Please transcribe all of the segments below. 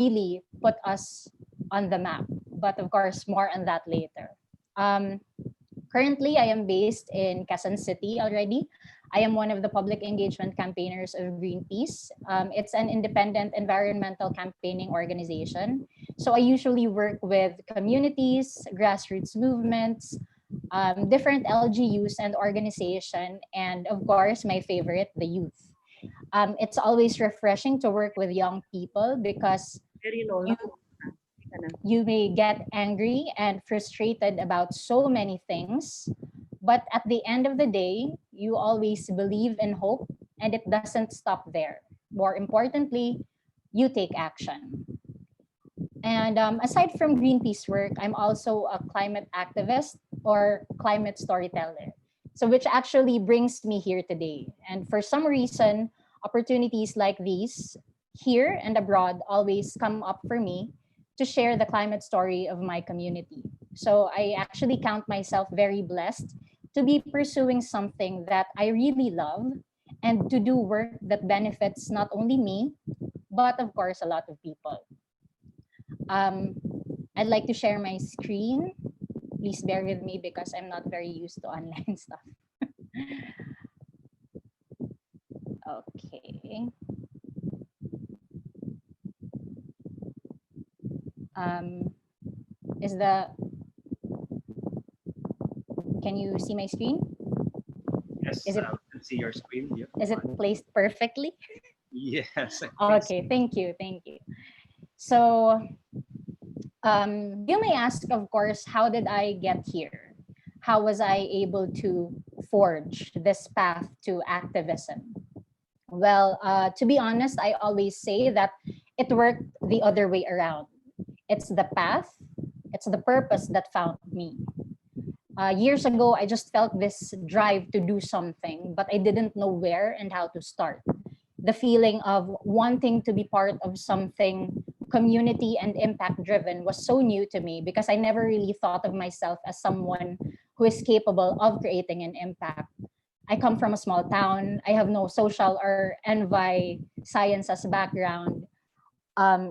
really put us on the map. But of course, more on that later. Um, Currently, I am based in Quezon City already. I am one of the public engagement campaigners of Greenpeace. It's an independent environmental campaigning organization. So I usually work with communities, grassroots movements, different LGUs and organization, and of course, my favorite, the youth. It's always refreshing to work with young people because Very low you lang. you may get angry and frustrated about so many things, but at the end of the day, you always believe and hope, and it doesn't stop there. More importantly, you take action. And aside from Greenpeace work, I'm also a climate activist or climate storyteller. So, which actually brings me here today. And for some reason, opportunities like these here and abroad always come up for me to share the climate story of my community. So, I actually count myself very blessed to be pursuing something that I really love and to do work that benefits not only me, but of course, a lot of people. Um, I'd like to share my screen. Please bear with me because I'm not very used to online stuff. Okay. Um, is the Can you see my screen? Yes, Is it we can see your screen. Yeah. is it placed perfectly? Yes. Okay, thank you, thank you. So you may ask, of course, how did I get here? How was I able to forge this path to activism? Well, to be honest, I always say that it worked the other way around. It's the path, it's the purpose that found me. Years ago, I just felt this drive to do something, but I didn't know where and how to start. The feeling of wanting to be part of something community and impact driven was so new to me because I never really thought of myself as someone who is capable of creating an impact. I come from a small town. I have no social or envi sciences background.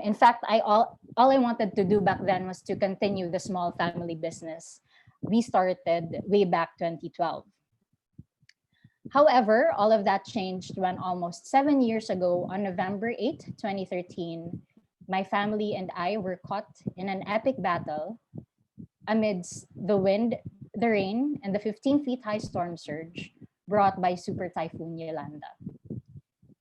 In fact, all I wanted to do back then was to continue the small family business we started way back 2012. However, all of that changed when almost 7 years ago, on November 8, 2013, my family and I were caught in an epic battle amidst the wind, the rain, and the 15 feet high storm surge brought by Super Typhoon Yolanda.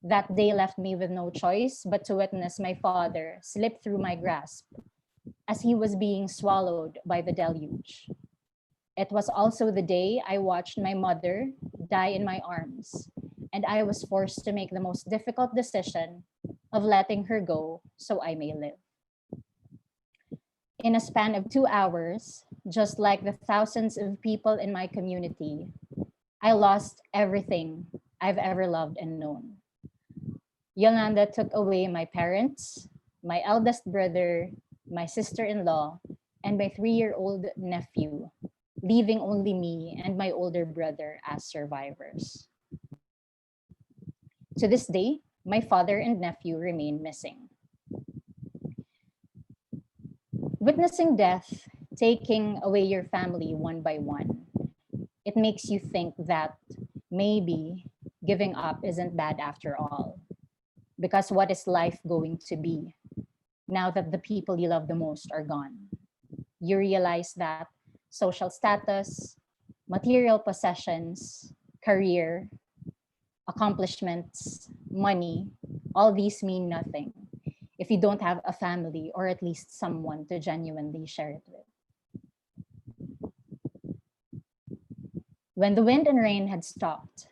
That day left me with no choice but to witness my father slip through my grasp as he was being swallowed by the deluge. It was also the day I watched my mother die in my arms, and I was forced to make the most difficult decision of letting her go so I may live. In a span of 2 hours, just like the thousands of people in my community, I lost everything I've ever loved and known. Yolanda took away my parents, my eldest brother, my sister-in-law, and my 3-year-old nephew, leaving only me and my older brother as survivors. To this day, my father and nephew remain missing. Witnessing death taking away your family one by one, it makes you think that maybe giving up isn't bad after all. Because what is life going to be now that the people you love the most are gone? You realize that social status, material possessions, career, accomplishments, money, all these mean nothing if you don't have a family or at least someone to genuinely share it with. When the wind and rain had stopped,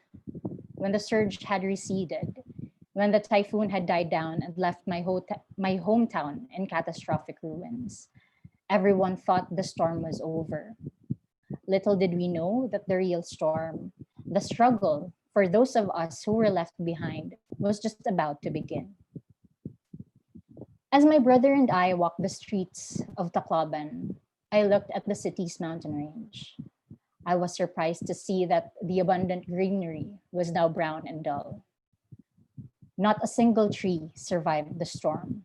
when the surge had receded, when the typhoon had died down and left my hometown in catastrophic ruins, everyone thought the storm was over. Little did we know that the real storm, the struggle for those of us who were left behind, was just about to begin. As my brother and I walked the streets of Tacloban, I looked at the city's mountain range. I was surprised to see that the abundant greenery was now brown and dull. Not a single tree survived the storm.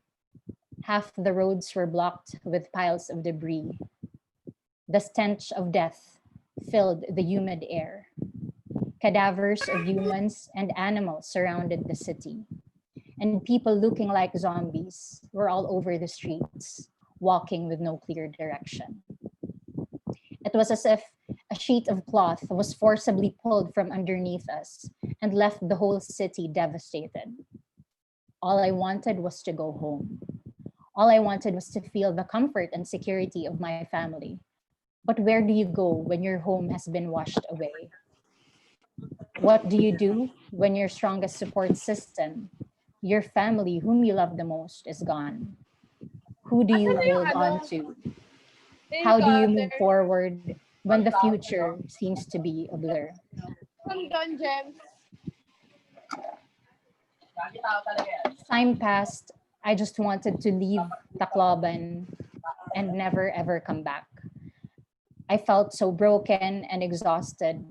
Half the roads were blocked with piles of debris. The stench of death filled the humid air. Cadavers of humans and animals surrounded the city, and people looking like zombies were all over the streets, walking with no clear direction. It was as if a sheet of cloth was forcibly pulled from underneath us and left the whole city devastated. All I wanted was to go home. All I wanted was to feel the comfort and security of my family. But where do you go when your home has been washed away? What do you do when your strongest support system, your family, whom you love the most, is gone? Who do Asan you na yung hold ano? on to? How do you Helicopter. move forward when the future seems to be a blur? Ang doon, Gems. As time passed, I just wanted to leave Tacloban and never ever come back. I felt so broken and exhausted.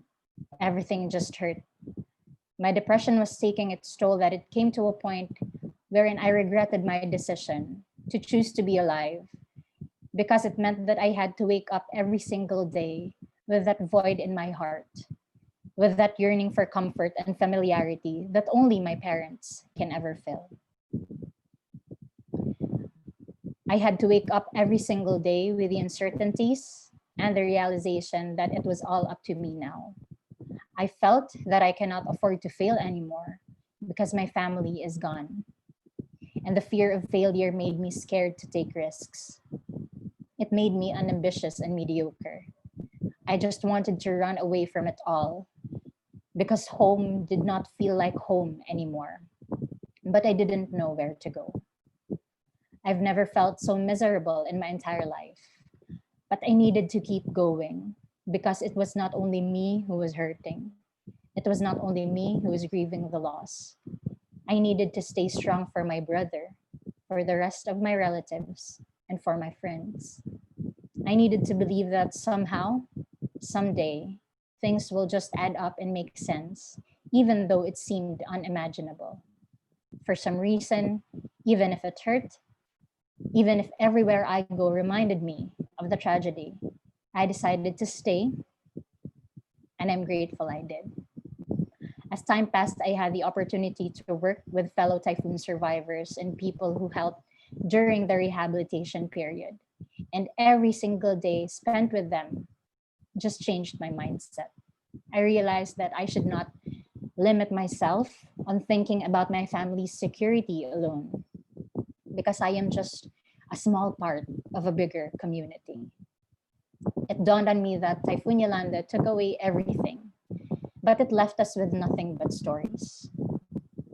Everything just hurt. My depression was taking its toll that it came to a point wherein I regretted my decision to choose to be alive because it meant that I had to wake up every single day with that void in my heart, with that yearning for comfort and familiarity that only my parents can ever fill. I had to wake up every single day with the uncertainties and the realization that it was all up to me now. I felt that I cannot afford to fail anymore because my family is gone. And the fear of failure made me scared to take risks. It made me unambitious and mediocre. I just wanted to run away from it all because home did not feel like home anymore. But I didn't know where to go. I've never felt so miserable in my entire life. But I needed to keep going because it was not only me who was hurting. It was not only me who was grieving the loss. I needed to stay strong for my brother, for the rest of my relatives, and for my friends. I needed to believe that somehow, someday, things will just add up and make sense, even though it seemed unimaginable. For some reason, even if it hurt, even if everywhere I go reminded me of the tragedy, I decided to stay, and I'm grateful I did. As time passed, I had the opportunity to work with fellow typhoon survivors and people who helped during the rehabilitation period. And every single day spent with them just changed my mindset. I realized that I should not limit myself on thinking about my family's security alone because I am just a small part of a bigger community. It dawned on me that Typhoon Yolanda took away everything, but it left us with nothing but stories.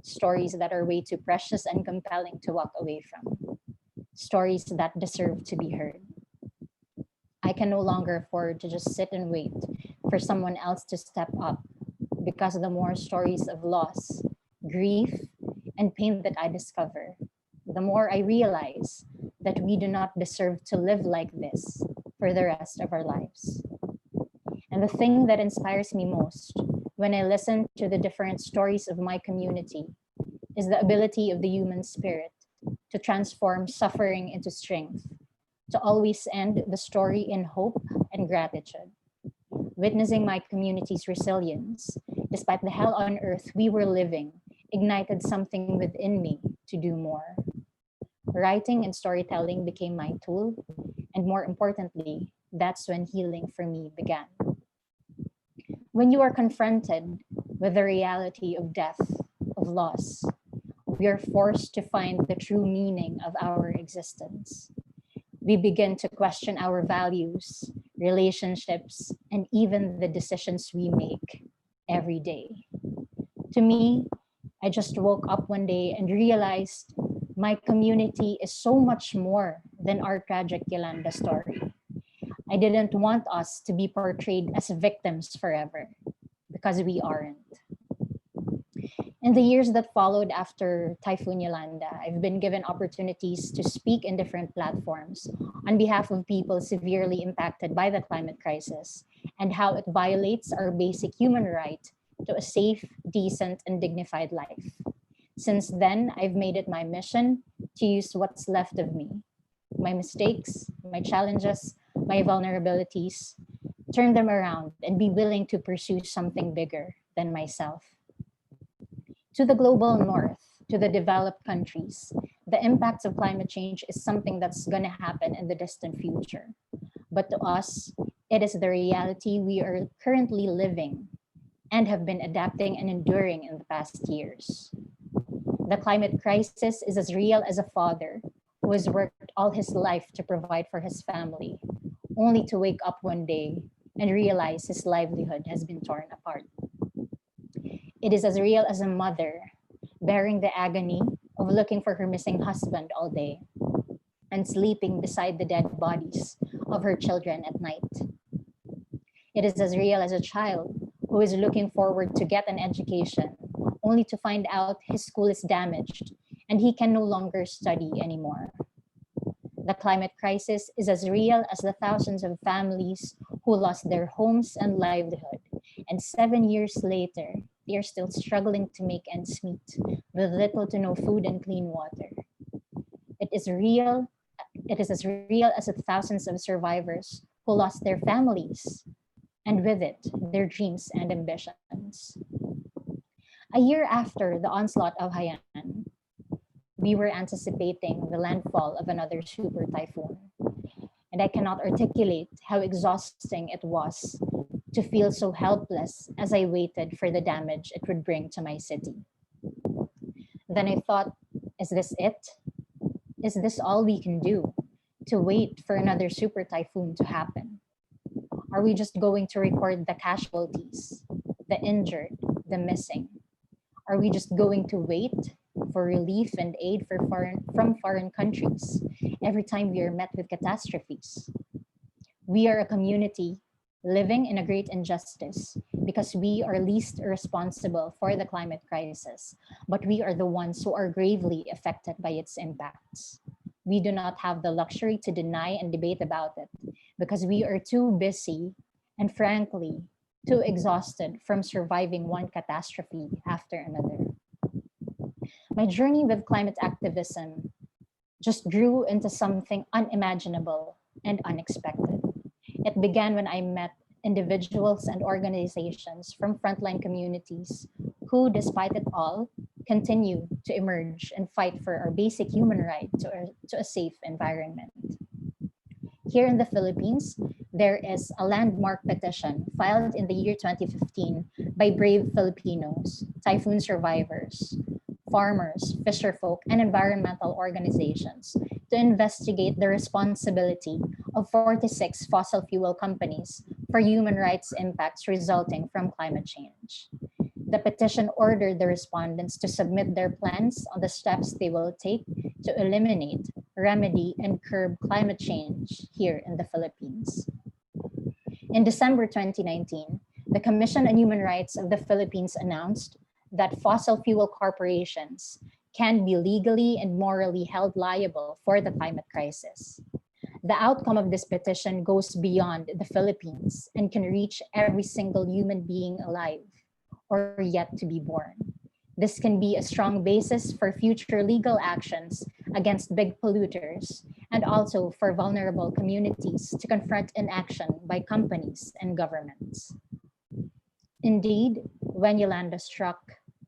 Stories that are way too precious and compelling to walk away from. Stories that deserve to be heard. I can no longer afford to just sit and wait for someone else to step up because the more stories of loss, grief, and pain that I discover, the more I realize that we do not deserve to live like this for the rest of our lives. And the thing that inspires me most when I listen to the different stories of my community is the ability of the human spirit to transform suffering into strength, to always end the story in hope and gratitude. Witnessing my community's resilience, despite the hell on earth we were living, ignited something within me to do more. Writing and storytelling became my tool, and more importantly, that's when healing for me began. When you are confronted with the reality of death, of loss, we are forced to find the true meaning of our existence. We begin to question our values, relationships, and even the decisions we make every day. To me, I just woke up one day and realized my community is so much more than our tragic Yolanda story. I didn't want us to be portrayed as victims forever because we aren't. In the years that followed after Typhoon Yolanda, I've been given opportunities to speak in different platforms on behalf of people severely impacted by the climate crisis and how it violates our basic human right to a safe, decent, and dignified life. Since then, I've made it my mission to use what's left of me, my mistakes, my challenges, my vulnerabilities, turn them around and be willing to pursue something bigger than myself. To the global north, to the developed countries, the impacts of climate change is something that's going to happen in the distant future. But to us, it is the reality we are currently living and have been adapting and enduring in the past years. The climate crisis is as real as a father who has worked all his life to provide for his family, only to wake up one day and realize his livelihood has been torn apart. It is as real as a mother bearing the agony of looking for her missing husband all day and sleeping beside the dead bodies of her children at night. It is as real as a child who is looking forward to get an education only to find out his school is damaged and he can no longer study anymore. The climate crisis is as real as the thousands of families who lost their homes and livelihood. And 7 years later, they are still struggling to make ends meet with little to no food and clean water. It is real. It is as real as the thousands of survivors who lost their families and with it, their dreams and ambitions. A year after the onslaught of Haiyan, we were anticipating the landfall of another super typhoon. And I cannot articulate how exhausting it was to feel so helpless as I waited for the damage it would bring to my city. Then I thought, is this it? Is this all we can do? To wait for another super typhoon to happen? Are we just going to record the casualties, the injured, the missing? Are we just going to wait for relief and aid from foreign countries every time we are met with catastrophes? We are a community living in a great injustice because we are least responsible for the climate crisis, but we are the ones who are gravely affected by its impacts. We do not have the luxury to deny and debate about it because we are too busy and frankly too exhausted from surviving one catastrophe after another. My journey with climate activism just grew into something unimaginable and unexpected. It began when I met individuals and organizations from frontline communities who, despite it all, continue to emerge and fight for our basic human right to a safe environment. Here in the Philippines, there is a landmark petition filed in the year 2015 by brave Filipinos, typhoon survivors, farmers, fisherfolk, and environmental organizations to investigate the responsibility of 46 fossil fuel companies for human rights impacts resulting from climate change. The petition ordered the respondents to submit their plans on the steps they will take to eliminate, remedy, and curb climate change here in the Philippines. In December 2019, the Commission on Human Rights of the Philippines announced that fossil fuel corporations can be legally and morally held liable for the climate crisis. The outcome of this petition goes beyond the Philippines and can reach every single human being alive or yet to be born. This can be a strong basis for future legal actions against big polluters and also for vulnerable communities to confront inaction by companies and governments. Indeed, when Yolanda struck,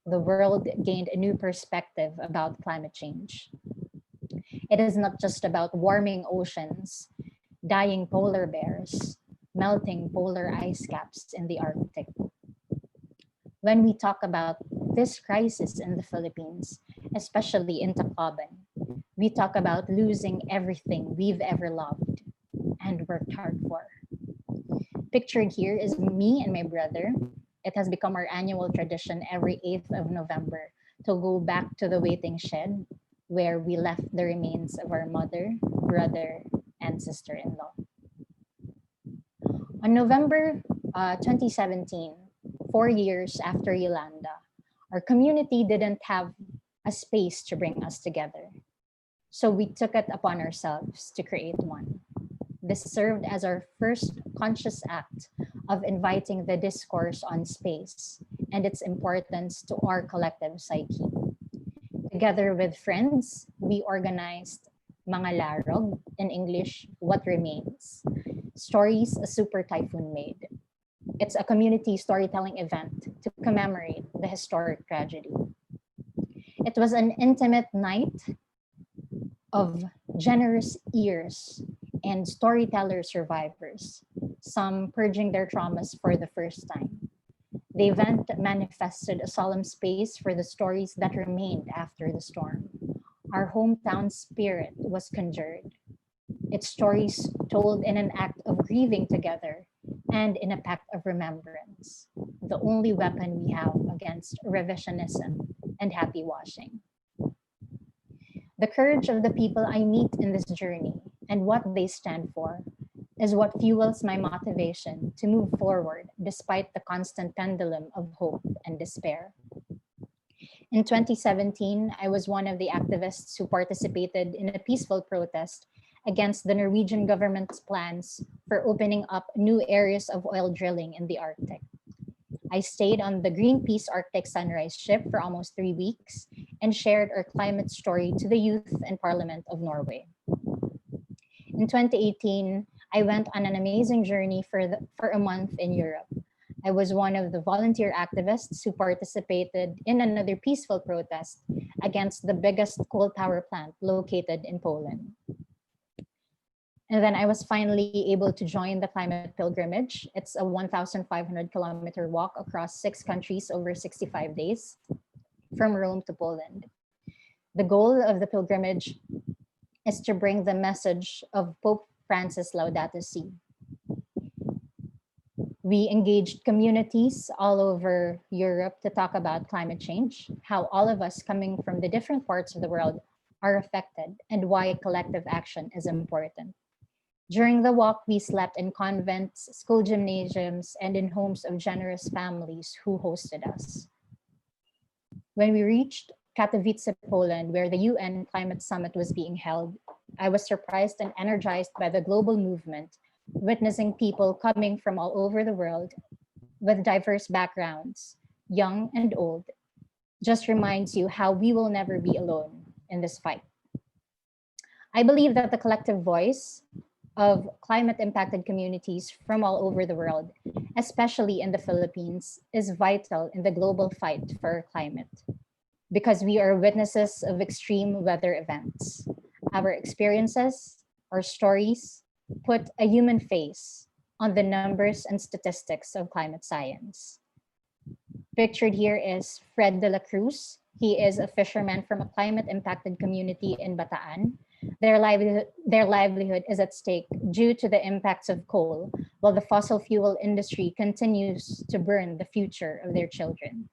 the world gained a new perspective about climate change. It is not just about warming oceans, dying polar bears, melting polar ice caps in the Arctic. When we talk about this crisis in the Philippines, especially in Tacloban, we talk about losing everything we've ever loved and worked hard for. Pictured here is me and my brother. It has become our annual tradition every 8th of November to go back to the waiting shed where we left the remains of our mother, brother, and sister-in-law. On November 2017, 4 years after Yolanda, our community didn't have a space to bring us together. So we took it upon ourselves to create one. This served as our first conscious act of inviting the discourse on space and its importance to our collective psyche. Together with friends, we organized Mga Larog, in English, What Remains, Stories a Super Typhoon Made. It's a community storytelling event to commemorate the historic tragedy. It was an intimate night of generous ears and storyteller survivors, some purging their traumas for the first time. The event manifested a solemn space for the stories that remained after the storm. Our hometown spirit was conjured, its stories told in an act of grieving together and in a pact of remembrance, the only weapon we have against revisionism and happy washing. The courage of the people I meet in this journey and what they stand for is what fuels my motivation to move forward despite the constant pendulum of hope and despair. In 2017, I was one of the activists who participated in a peaceful protest against the Norwegian government's plans for opening up new areas of oil drilling in the Arctic. I stayed on the Greenpeace Arctic Sunrise ship for almost 3 weeks and shared our climate story to the youth and Parliament of Norway. In 2018, I went on an amazing journey for a month in Europe. I was one of the volunteer activists who participated in another peaceful protest against the biggest coal power plant located in Poland. And then I was finally able to join the climate pilgrimage. It's a 1,500-kilometer walk across 6 countries over 65 days from Rome to Poland. The goal of the pilgrimage is to bring the message of Pope Francis Laudato Si. We engaged communities all over Europe to talk about climate change, how all of us coming from the different parts of the world are affected, and why collective action is important. During the walk, we slept in convents, school gymnasiums, and in homes of generous families who hosted us. When we reached Katowice, Poland, where the UN Climate Summit was being held, I was surprised and energized by the global movement, witnessing people coming from all over the world with diverse backgrounds, young and old, just reminds you how we will never be alone in this fight. I believe that the collective voice of climate impacted communities from all over the world, especially in the Philippines, is vital in the global fight for our climate because we are witnesses of extreme weather events. Our experiences, our stories, put a human face on the numbers and statistics of climate science. Pictured here is Fred de la Cruz. He is a fisherman from a climate impacted community in Bataan. Their livelihood is at stake due to the impacts of coal, while the fossil fuel industry continues to burn the future of their children.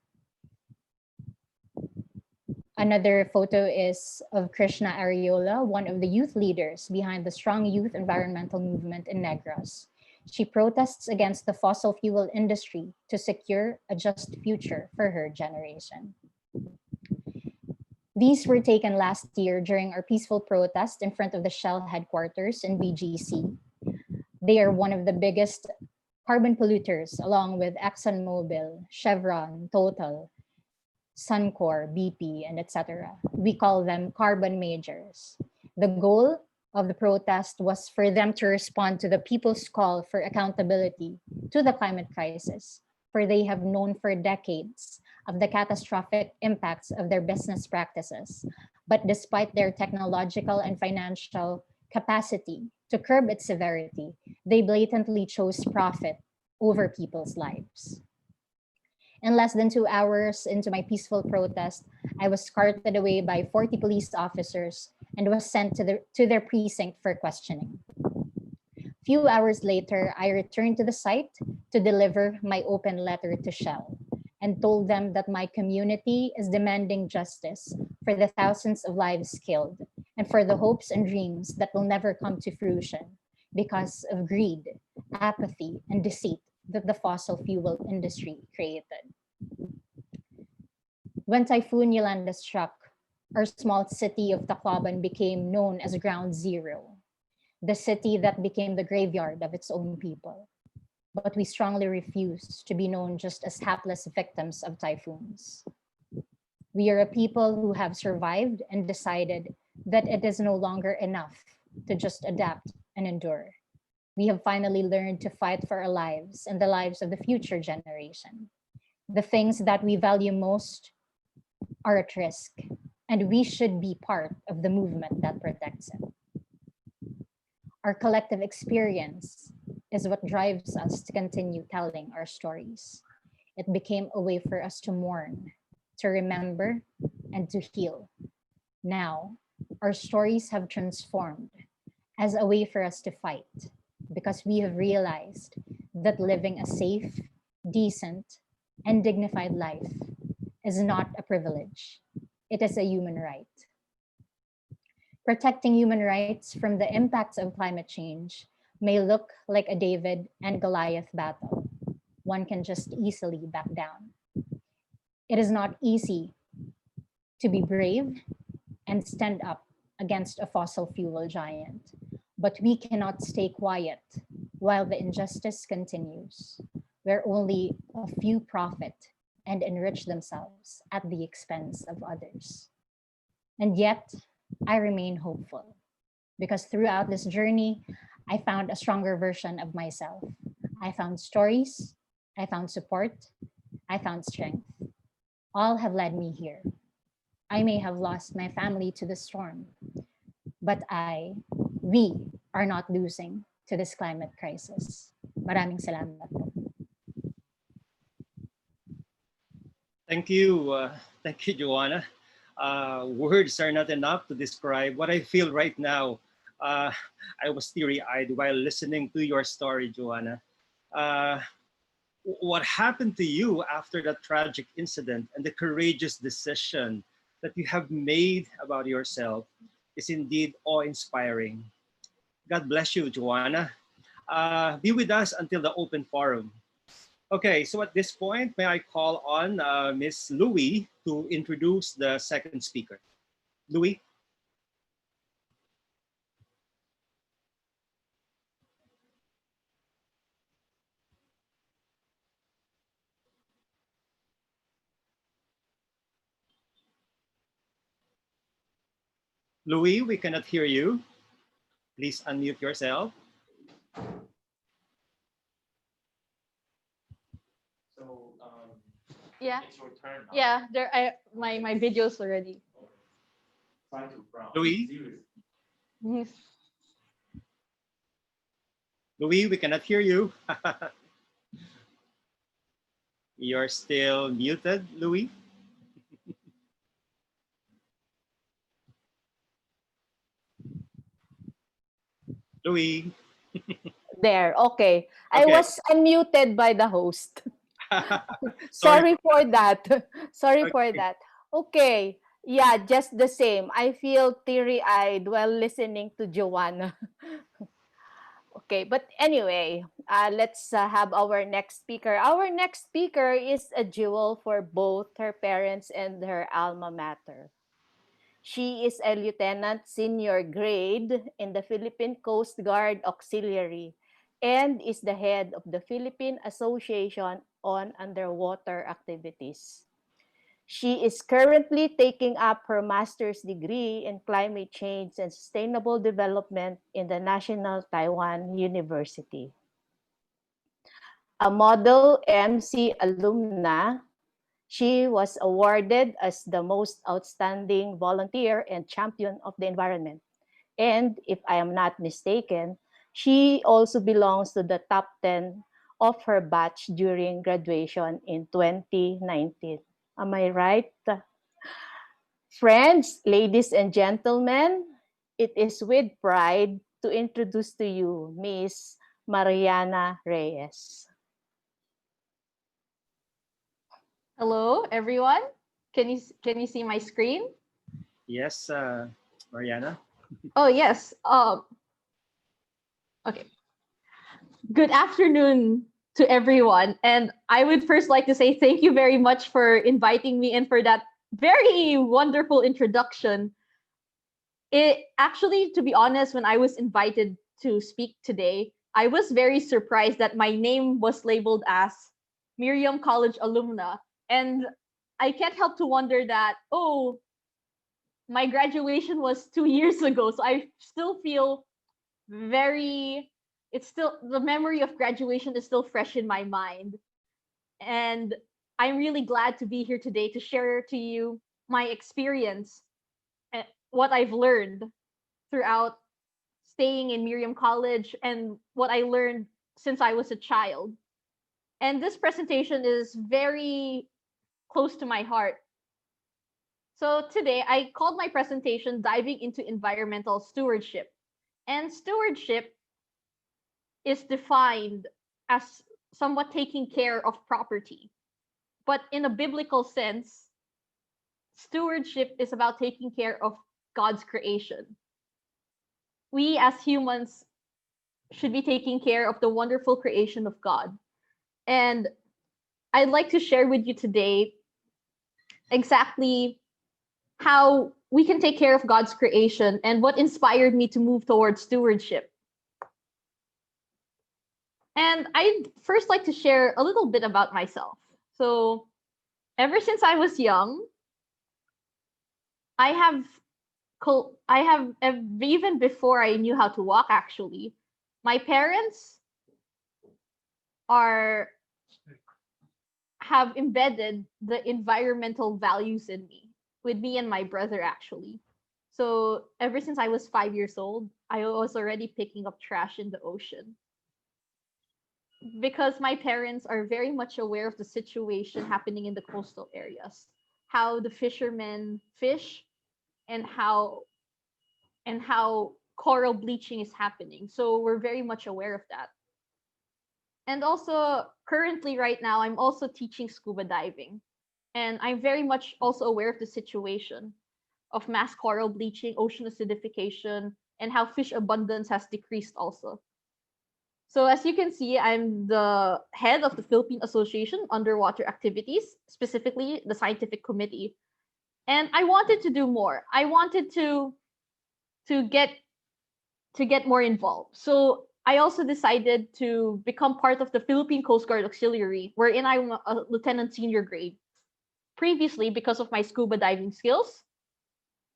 Another photo is of Krishna Ariola, one of the youth leaders behind the strong youth environmental movement in Negros. She protests against the fossil fuel industry to secure a just future for her generation. These were taken last year during our peaceful protest in front of the Shell headquarters in BGC. They are one of the biggest carbon polluters, along with ExxonMobil, Chevron, Total, Suncor, BP, and etc. We call them carbon majors. The goal of the protest was for them to respond to the people's call for accountability to the climate crisis, for they have known for decades of the catastrophic impacts of their business practices. But despite their technological and financial capacity to curb its severity, they blatantly chose profit over people's lives. In less than 2 hours into my peaceful protest, I was carted away by 40 police officers and was sent to their precinct for questioning. Few hours later, I returned to the site to deliver my open letter to Shell and told them that my community is demanding justice for the thousands of lives killed and for the hopes and dreams that will never come to fruition because of greed, apathy, and deceit that the fossil fuel industry created. When Typhoon Yolanda struck, our small city of Tacloban became known as Ground Zero, the city that became the graveyard of its own people. But we strongly refused to be known just as hapless victims of typhoons. We are a people who have survived and decided that it is no longer enough to just adapt and endure. We have finally learned to fight for our lives and the lives of the future generation. The things that we value most are at risk, and we should be part of the movement that protects it. Our collective experience is what drives us to continue telling our stories. It became a way for us to mourn, to remember, and to heal. Now, our stories have transformed as a way for us to fight because we have realized that living a safe, decent, and dignified life is not a privilege. It is a human right. Protecting human rights from the impacts of climate change may look like a David and Goliath battle. One can just easily back down. It is not easy to be brave and stand up against a fossil fuel giant, but we cannot stay quiet while the injustice continues, where only a few profit and enrich themselves at the expense of others. And yet, I remain hopeful because throughout this journey, I found a stronger version of myself. I found stories, I found support, I found strength. All have led me here. I may have lost my family to the storm, but we are not losing to this climate crisis. Maraming salamat po. Thank you. Thank you, Joanna. Words are not enough to describe what I feel right now. Uh, I was teary eyed while listening to your story, Joanna. Uh, what happened to you after that tragic incident and the courageous decision that you have made about yourself is indeed awe inspiring. God bless you, Joanna. Be with us until the open forum. Okay, so at this point, may I call on Miss Louie to introduce the second speaker. Louie? Louis, we cannot hear you. Please unmute yourself. Yeah. Yeah, there my videos already. Louis? Yes. Louis, we cannot hear you. You're still muted, Louis. Louis. There, okay. I Okay. was unmuted by the host. Sorry. Sorry for that. Sorry for Okay. that. Okay. Yeah, just the same. I feel teary-eyed while listening to Joanna. Okay, but anyway, let's have our next speaker. Our next speaker is a jewel for both her parents and her alma mater. She is a lieutenant senior grade in the Philippine Coast Guard Auxiliary and is the head of the Philippine Association on Underwater Activities. She is currently taking up her master's degree in climate change and sustainable development in the National Taiwan University. A model MC alumna, she was awarded as the most outstanding volunteer and champion of the environment. And if I am not mistaken, she also belongs to the top 10 of her batch during graduation in 2019. Am I right? Friends, ladies and gentlemen, it is with pride to introduce to you Miss Mariana Reyes. Hello, everyone. Can you see my screen? Yes, Mariana. Oh yes. Okay. Good afternoon to everyone, and I would first like to say thank you very much for inviting me and for that very wonderful introduction. It actually, to be honest, when I was invited to speak today, I was very surprised that my name was labeled as Miriam College alumna, and I can't help to wonder that, oh, my graduation was 2 years ago. So I still feel very, it's still, the memory of graduation is still fresh in my mind. And I'm really glad to be here today to share to you my experience and what I've learned throughout staying in Miriam College and what I learned since I was a child. And this presentation is very close to my heart. So today I called my presentation Diving into Environmental Stewardship. And stewardship is defined as somewhat taking care of property. But in a biblical sense, stewardship is about taking care of God's creation. We as humans should be taking care of the wonderful creation of God. And I'd like to share with you today exactly how we can take care of God's creation and what inspired me to move towards stewardship. And I'd first like to share a little bit about myself. So, ever since I was young, I have even before I knew how to walk actually, my parents are have embedded the environmental values in me, with me and my brother actually. So ever since I was 5 years old, I was already picking up trash in the ocean because my parents are very much aware of the situation happening in the coastal areas, how the fishermen fish, and how coral bleaching is happening. So we're very much aware of that. And also currently right now I'm also teaching scuba diving. And I'm very much also aware of the situation of mass coral bleaching, ocean acidification, and how fish abundance has decreased also. So as you can see, I'm the head of the Philippine Association Underwater Activities, specifically the scientific committee. And I wanted to do more. I wanted to get to get more involved. So I also decided to become part of the Philippine Coast Guard Auxiliary, wherein I'm a lieutenant senior grade. Previously, because of my scuba diving skills,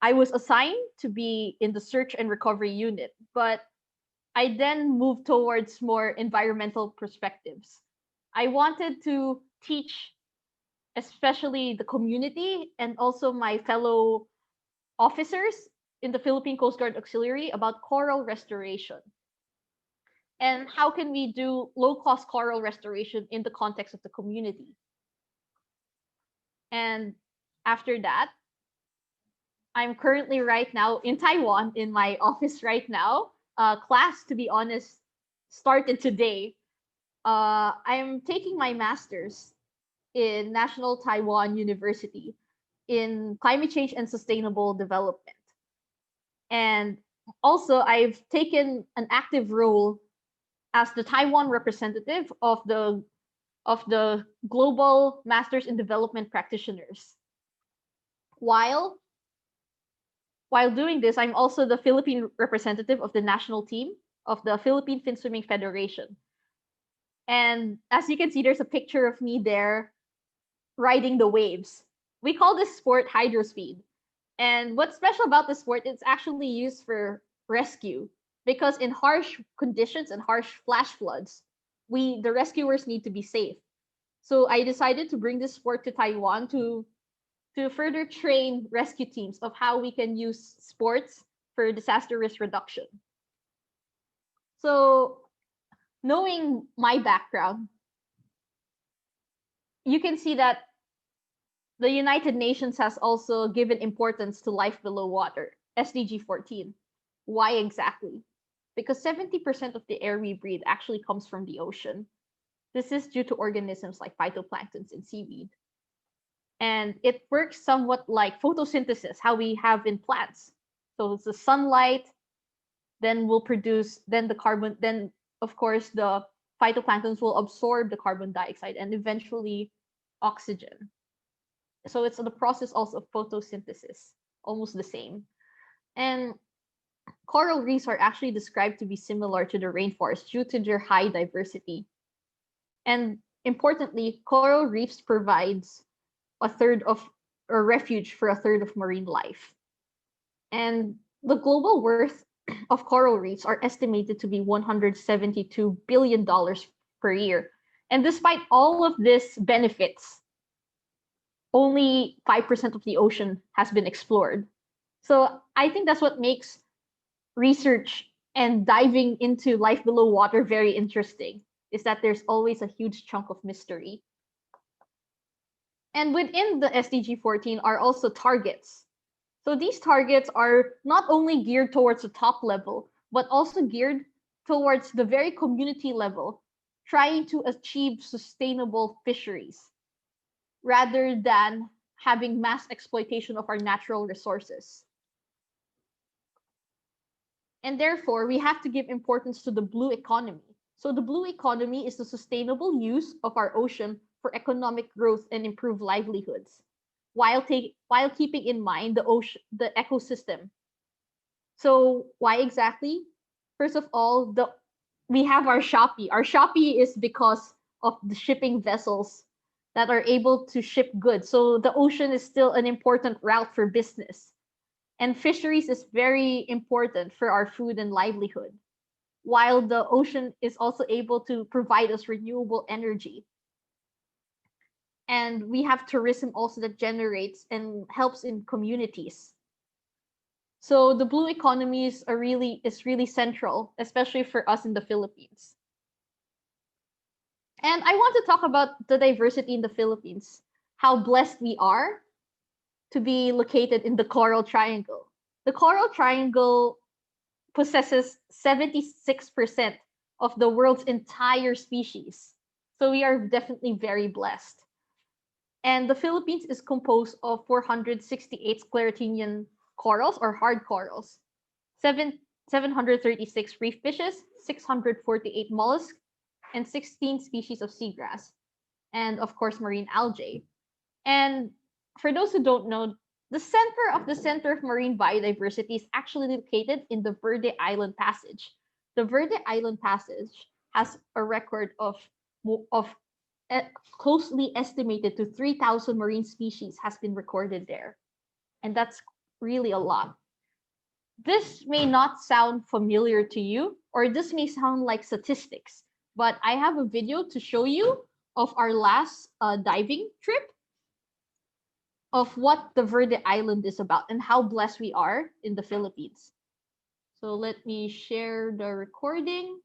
I was assigned to be in the search and recovery unit, but I then moved towards more environmental perspectives. I wanted to teach, especially the community and also my fellow officers in the Philippine Coast Guard Auxiliary, about coral restoration and how can we do low-cost coral restoration in the context of the community. And after that, I'm currently right now in Taiwan in my office right now. Class, to be honest, started today. I'm taking my master's in National Taiwan University in climate change and sustainable development. And also, I've taken an active role as the Taiwan representative of the Global Masters in Development Practitioners. While while doing this, I'm also the Philippine representative of the national team of the Philippine Fin Swimming Federation. And as you can see, there's a picture of me there riding the waves. We call this sport hydrospeed. And what's special about this sport, it's actually used for rescue because in harsh conditions and harsh flash floods, the rescuers need to be safe. So I decided to bring this sport to Taiwan to further train rescue teams of how we can use sports for disaster risk reduction. So knowing my background, you can see that the United Nations has also given importance to life below water, SDG 14. Why exactly? Because 70% of the air we breathe actually comes from the ocean. This is due to organisms like phytoplanktons and seaweed. And it works somewhat like photosynthesis, how we have in plants. So it's the sunlight, then will produce, then the carbon, then of course the phytoplanktons will absorb the carbon dioxide and eventually oxygen. So it's the process also of photosynthesis, almost the same. And coral reefs are actually described to be similar to the rainforest due to their high diversity. And importantly, coral reefs provides a third of a refuge for a third of marine life. And the global worth of coral reefs are estimated to be $172 billion per year. And despite all of these benefits, only 5% of the ocean has been explored. So I think that's what makes research and diving into life below water very interesting, is that there's always a huge chunk of mystery. And within the SDG 14 are also targets. So these targets are not only geared towards the top level, but also geared towards the very community level, trying to achieve sustainable fisheries rather than having mass exploitation of our natural resources. And therefore, we have to give importance to the blue economy. So the blue economy is the sustainable use of our ocean for economic growth and improved livelihoods, while keeping in mind the ecosystem. So why exactly? First of all, we have our Shopee. Our Shopee is because of the shipping vessels that are able to ship goods. So the ocean is still an important route for business. And fisheries is very important for our food and livelihood, while the ocean is also able to provide us renewable energy. And we have tourism also that generates and helps in communities. So the blue economy is really central, especially for us in the Philippines. And I want to talk about the diversity in the Philippines, how blessed we are to be located in the Coral Triangle. The Coral Triangle possesses 76% of the world's entire species. So we are definitely very blessed. And the Philippines is composed of 468 sclerotinia corals or hard corals, 736 reef fishes, 648 mollusks, and 16 species of seagrass, and of course marine algae. And for those who don't know, the Center of Marine Biodiversity is actually located in the Verde Island Passage. The Verde Island Passage has a record of closely estimated to 3,000 marine species has been recorded there. And that's really a lot. This may not sound familiar to you, or this may sound like statistics, but I have a video to show you of our last diving trip, of what the Verde Island is about and how blessed we are in the Philippines. So let me share the recording.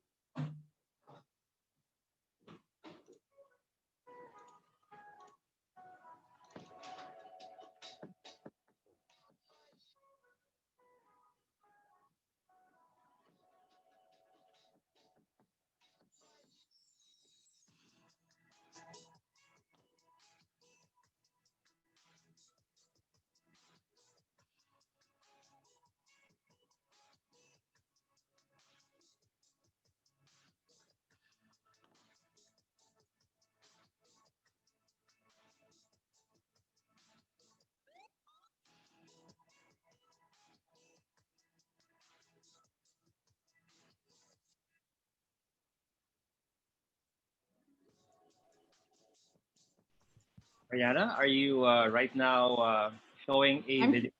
Mariana, are you right now showing a video?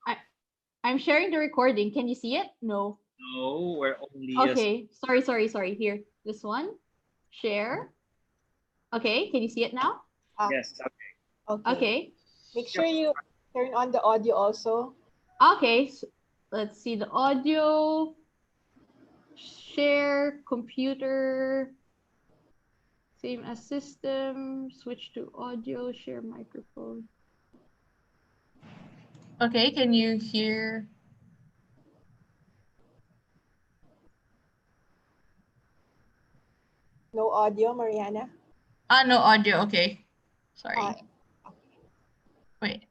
I'm sharing the recording. Can you see it? No. No, we're only Okay. Sorry. Here. This one. Share. Okay. Can you see it now? yes. Okay. Okay. Make sure you turn on the audio also. Okay. So let's see the audio. Share computer. Same as system. Switch to audio. Share microphone. Okay. Can you hear? No audio, Mariana. No audio. Okay. Sorry. Ah, Wait.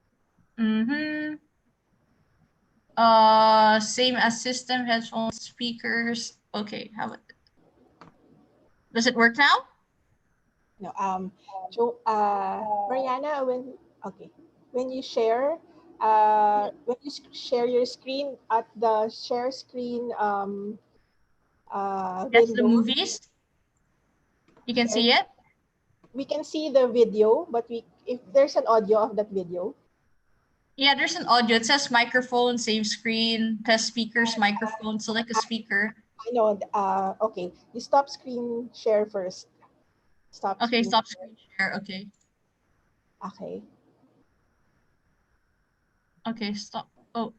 Same as system, headphones, speakers. Okay, how about it? Does it work now? no. Mariana, when you share, share your screen at the share screen That's the window. movies. You can see it? We can see the video, but we if there's an audio of that video. Yeah, there's an audio. It says microphone, same screen, test speakers, microphone, select a speaker. I know. Okay. You stop screen share first. Stop Okay, screen. stop screen share. Okay. Okay. Okay, stop. Oh,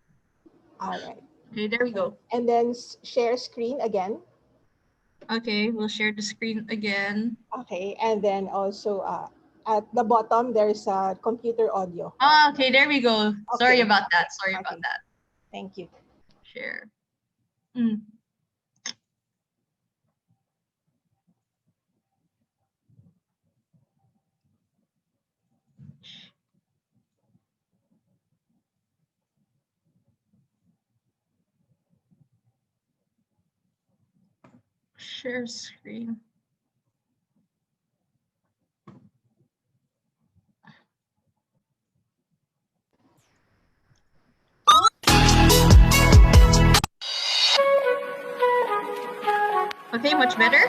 All right. okay, there we go. And then share screen again. Okay, we'll share the screen again. Okay. And then also at the bottom, there's a computer audio. Ah, okay, there we go. Sorry Okay. about that. Sorry about Okay. that. Thank you. Share. Mm. Share screen. Okay, much better.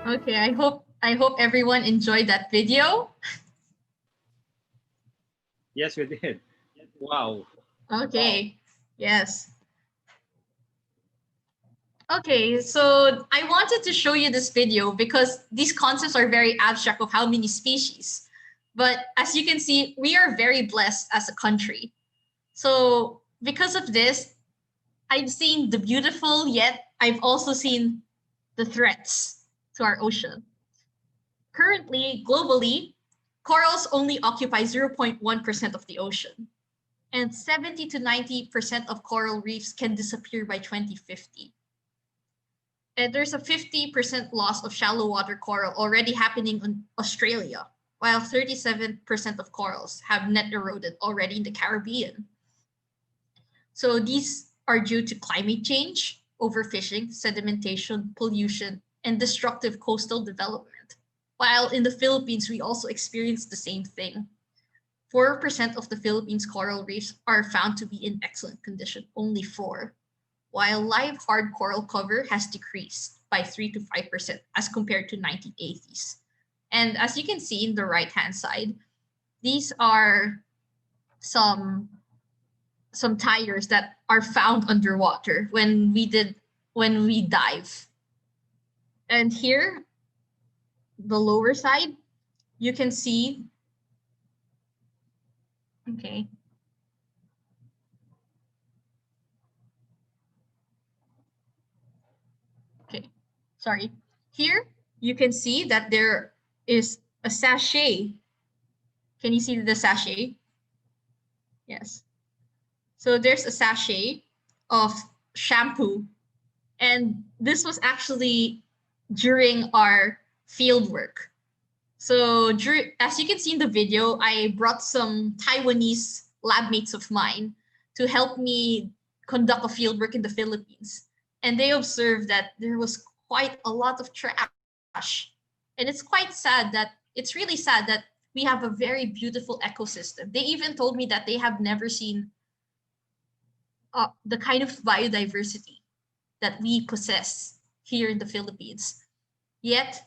Okay, I hope everyone enjoyed that video. Yes, we did. Wow. Okay. Yes. Okay, so I wanted to show you this video because these concepts are very abstract of how many species. But as you can see, we are very blessed as a country. So because of this, I've seen the beautiful, yet I've also seen the threats to our ocean. Currently, globally, corals only occupy 0.1% of the ocean, and 70 to 90% of coral reefs can disappear by 2050. And there's a 50% loss of shallow water coral already happening in Australia, while 37% of corals have net eroded already in the Caribbean. So these are due to climate change, overfishing, sedimentation, pollution, and destructive coastal development. While in the Philippines, we also experience the same thing. 4% of the Philippines' coral reefs are found to be in excellent condition, only 4, while live hard coral cover has decreased by 3 to 5% as compared to 1980s. And as you can see in the right-hand side, these are some tires that are found underwater when we dive. And here, the lower side, you can see, okay. Okay, sorry. Here, you can see that there is a sachet. Can you see the sachet? Yes. So there's a sachet of shampoo. And this was actually during our field work. So as you can see in the video, I brought some Taiwanese lab mates of mine to help me conduct a fieldwork in the Philippines. And they observed that there was quite a lot of trash. And it's really sad that we have a very beautiful ecosystem. They even told me that they have never seen the kind of biodiversity that we possess here in the Philippines. Yet,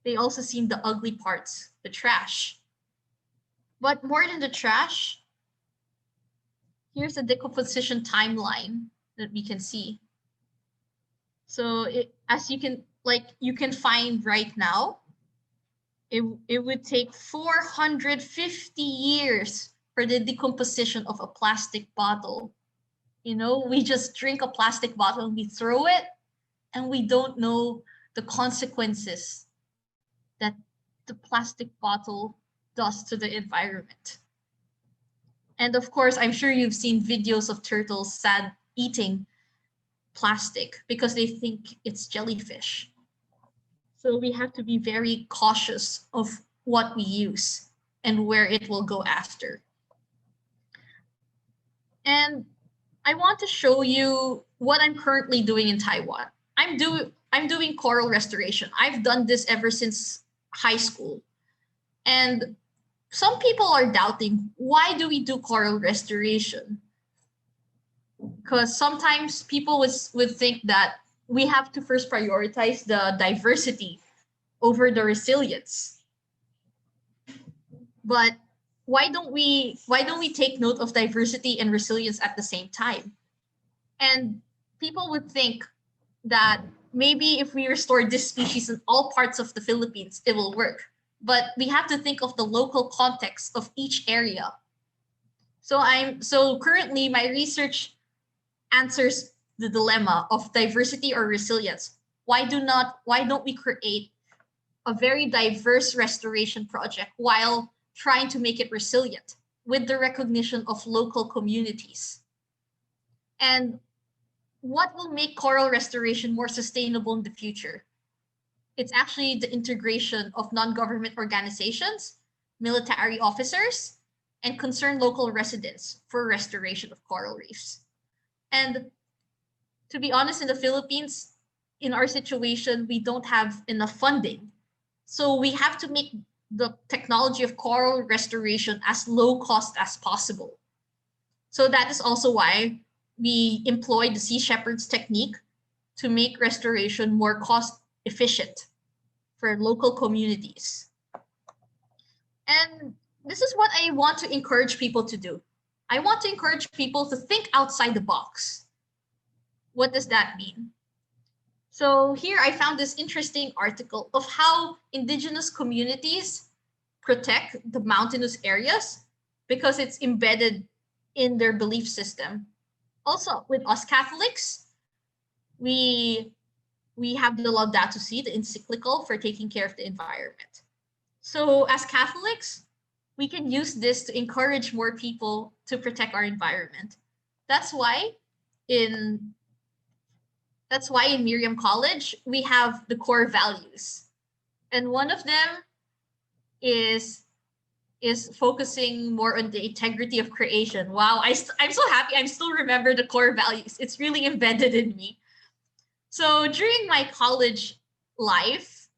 they also seen the ugly parts, the trash. But more than the trash, here's a decomposition timeline that we can see. So as you can find right now, it would take 450 years for the decomposition of a plastic bottle. You know, we just drink a plastic bottle and we throw it, and we don't know the consequences that the plastic bottle does to the environment. And of course, I'm sure you've seen videos of turtles sad eating plastic because they think it's jellyfish. So we have to be very cautious of what we use and where it will go after. And I want to show you what I'm currently doing in Taiwan. I'm doing coral restoration. I've done this ever since high school. And some people are doubting, why do we do coral restoration? Because sometimes people would think that we have to first prioritize the diversity over the resilience. But why don't we take note of diversity and resilience at the same time? And people would think that maybe if we restore this species in all parts of the Philippines, it will work. But we have to think of the local context of each area. So currently my research answers the dilemma of diversity or resilience. Why don't we create a very diverse restoration project while trying to make it resilient with the recognition of local communities? And what will make coral restoration more sustainable in the future? It's actually the integration of non-government organizations, military officers, and concerned local residents for restoration of coral reefs. And to be honest, in the Philippines, in our situation, we don't have enough funding. So we have to make the technology of coral restoration as low cost as possible. So that is also why we employ the Sea Shepherd's technique to make restoration more cost efficient for local communities. And this is what I want to encourage people to do. I want to encourage people to think outside the box. What does that mean? So here I found this interesting article of how indigenous communities protect the mountainous areas because it's embedded in their belief system. Also, with us Catholics, we have the Laudato Si, the encyclical for taking care of the environment. So as Catholics, we can use this to encourage more people to protect our environment. That's why in Miriam College, we have the core values. And one of them is focusing more on the integrity of creation. Wow, I'm so happy I'm still remember the core values. It's really embedded in me. So during my college life,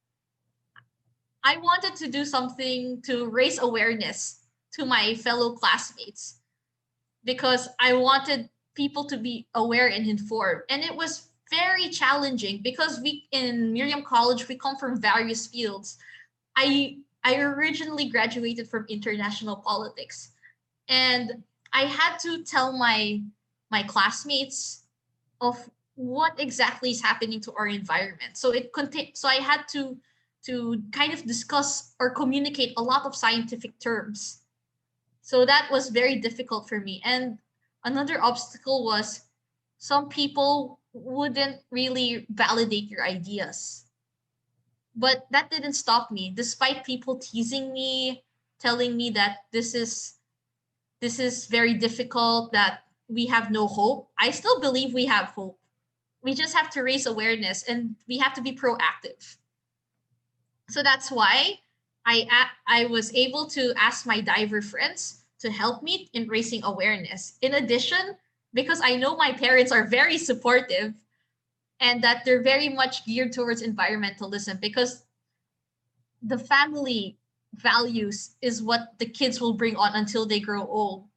I wanted to do something to raise awareness to my fellow classmates because I wanted people to be aware and informed. And it was very challenging because we in Miriam College, we come from various fields. I originally graduated from international politics, and I had to tell my classmates of what exactly is happening to our environment. So I had to kind of discuss or communicate a lot of scientific terms. So that was very difficult for me. And another obstacle was some people wouldn't really validate your ideas. But that didn't stop me, despite people teasing me, telling me that this is very difficult, that we have no hope. I still believe we have hope. We just have to raise awareness and we have to be proactive. So that's why I was able to ask my diver friends to help me in raising awareness. In addition, because I know my parents are very supportive and that they're very much geared towards environmentalism, because the family values is what the kids will bring on until they grow old.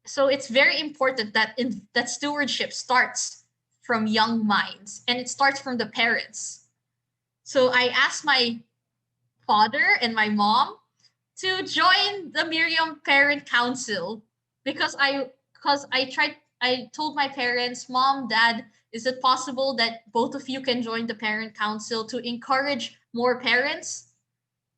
So it's very important that that stewardship starts from young minds, and it starts from the parents. So I asked my father and my mom to join the Miriam Parent Council, because I told my parents, Mom, Dad, is it possible that both of you can join the parent council to encourage more parents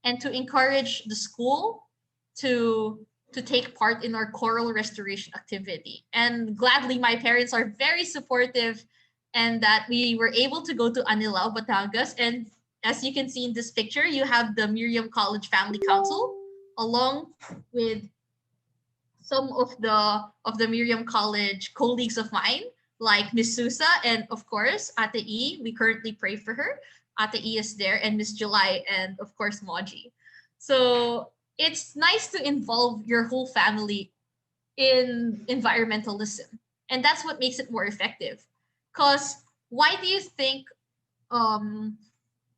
and to encourage the school to take part in our coral restoration activity? And gladly, my parents are very supportive, and that we were able to go to Anilao, Batangas. And as you can see in this picture, you have the Miriam College Family Council along with some of the Miriam College colleagues of mine, like Miss Susa and of course Ate E. We currently pray for her. Ate E is there, and Miss July, and of course Moji. So it's nice to involve your whole family in environmentalism, and that's what makes it more effective. Because why do you think um,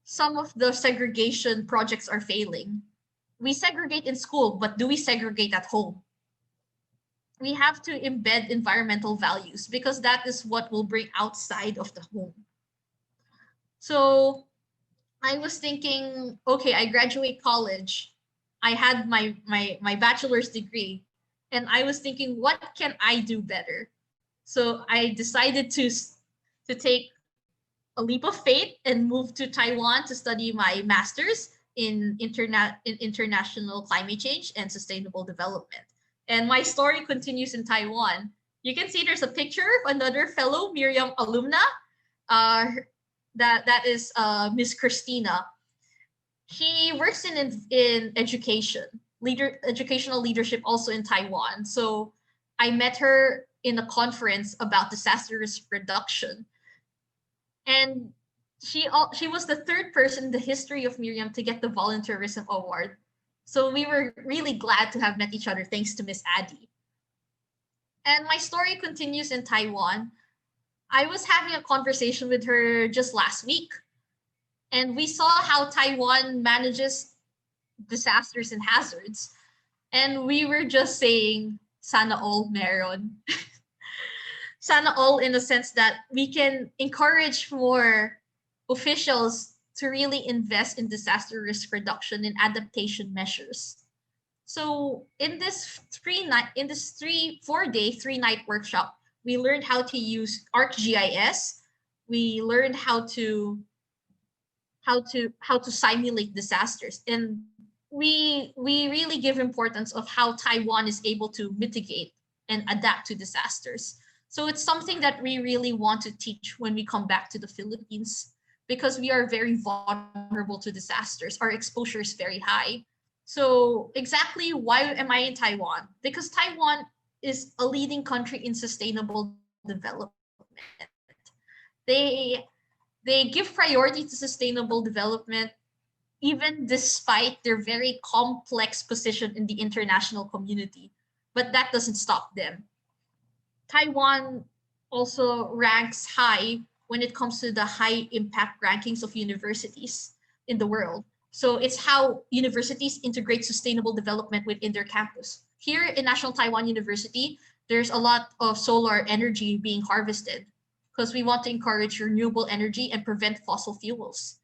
some of the segregation projects are failing? We segregate in school, but do we segregate at home? We have to embed environmental values, because that is what will bring outside of the home. So I was thinking, okay, I graduate college. I had my bachelor's degree, and I was thinking, what can I do better? So I decided to take a leap of faith and move to Taiwan to study my master's in international climate change and sustainable development. And my story continues in Taiwan. You can see there's a picture of another fellow Miriam alumna. Uh, that is Miss Christina. She works in education, educational leadership, also in Taiwan. So I met her in a conference about disaster risk reduction, and she was the third person in the history of Miriam to get the volunteerism award. So we were really glad to have met each other, thanks to Miss Addy. And my story continues in Taiwan. I was having a conversation with her just last week, and we saw how Taiwan manages disasters and hazards. And we were just saying, sana all meron. Sana all, in the sense that we can encourage more officials to really invest in disaster risk reduction and adaptation measures. So in this 4-day, 3-night workshop, we learned how to use ArcGIS. We learned how to simulate disasters, and we really give importance of how Taiwan is able to mitigate and adapt to disasters. So it's something that we really want to teach when we come back to the Philippines, because we are very vulnerable to disasters. Our exposure is very high. So exactly why am I in Taiwan? Because Taiwan is a leading country in sustainable development. They they give priority to sustainable development even despite their very complex position in the international community. But that doesn't stop them. Taiwan also ranks high when it comes to the high impact rankings of universities in the world. So it's how universities integrate sustainable development within their campus. Here in National Taiwan University, there's a lot of solar energy being harvested, because we want to encourage renewable energy and prevent fossil fuels.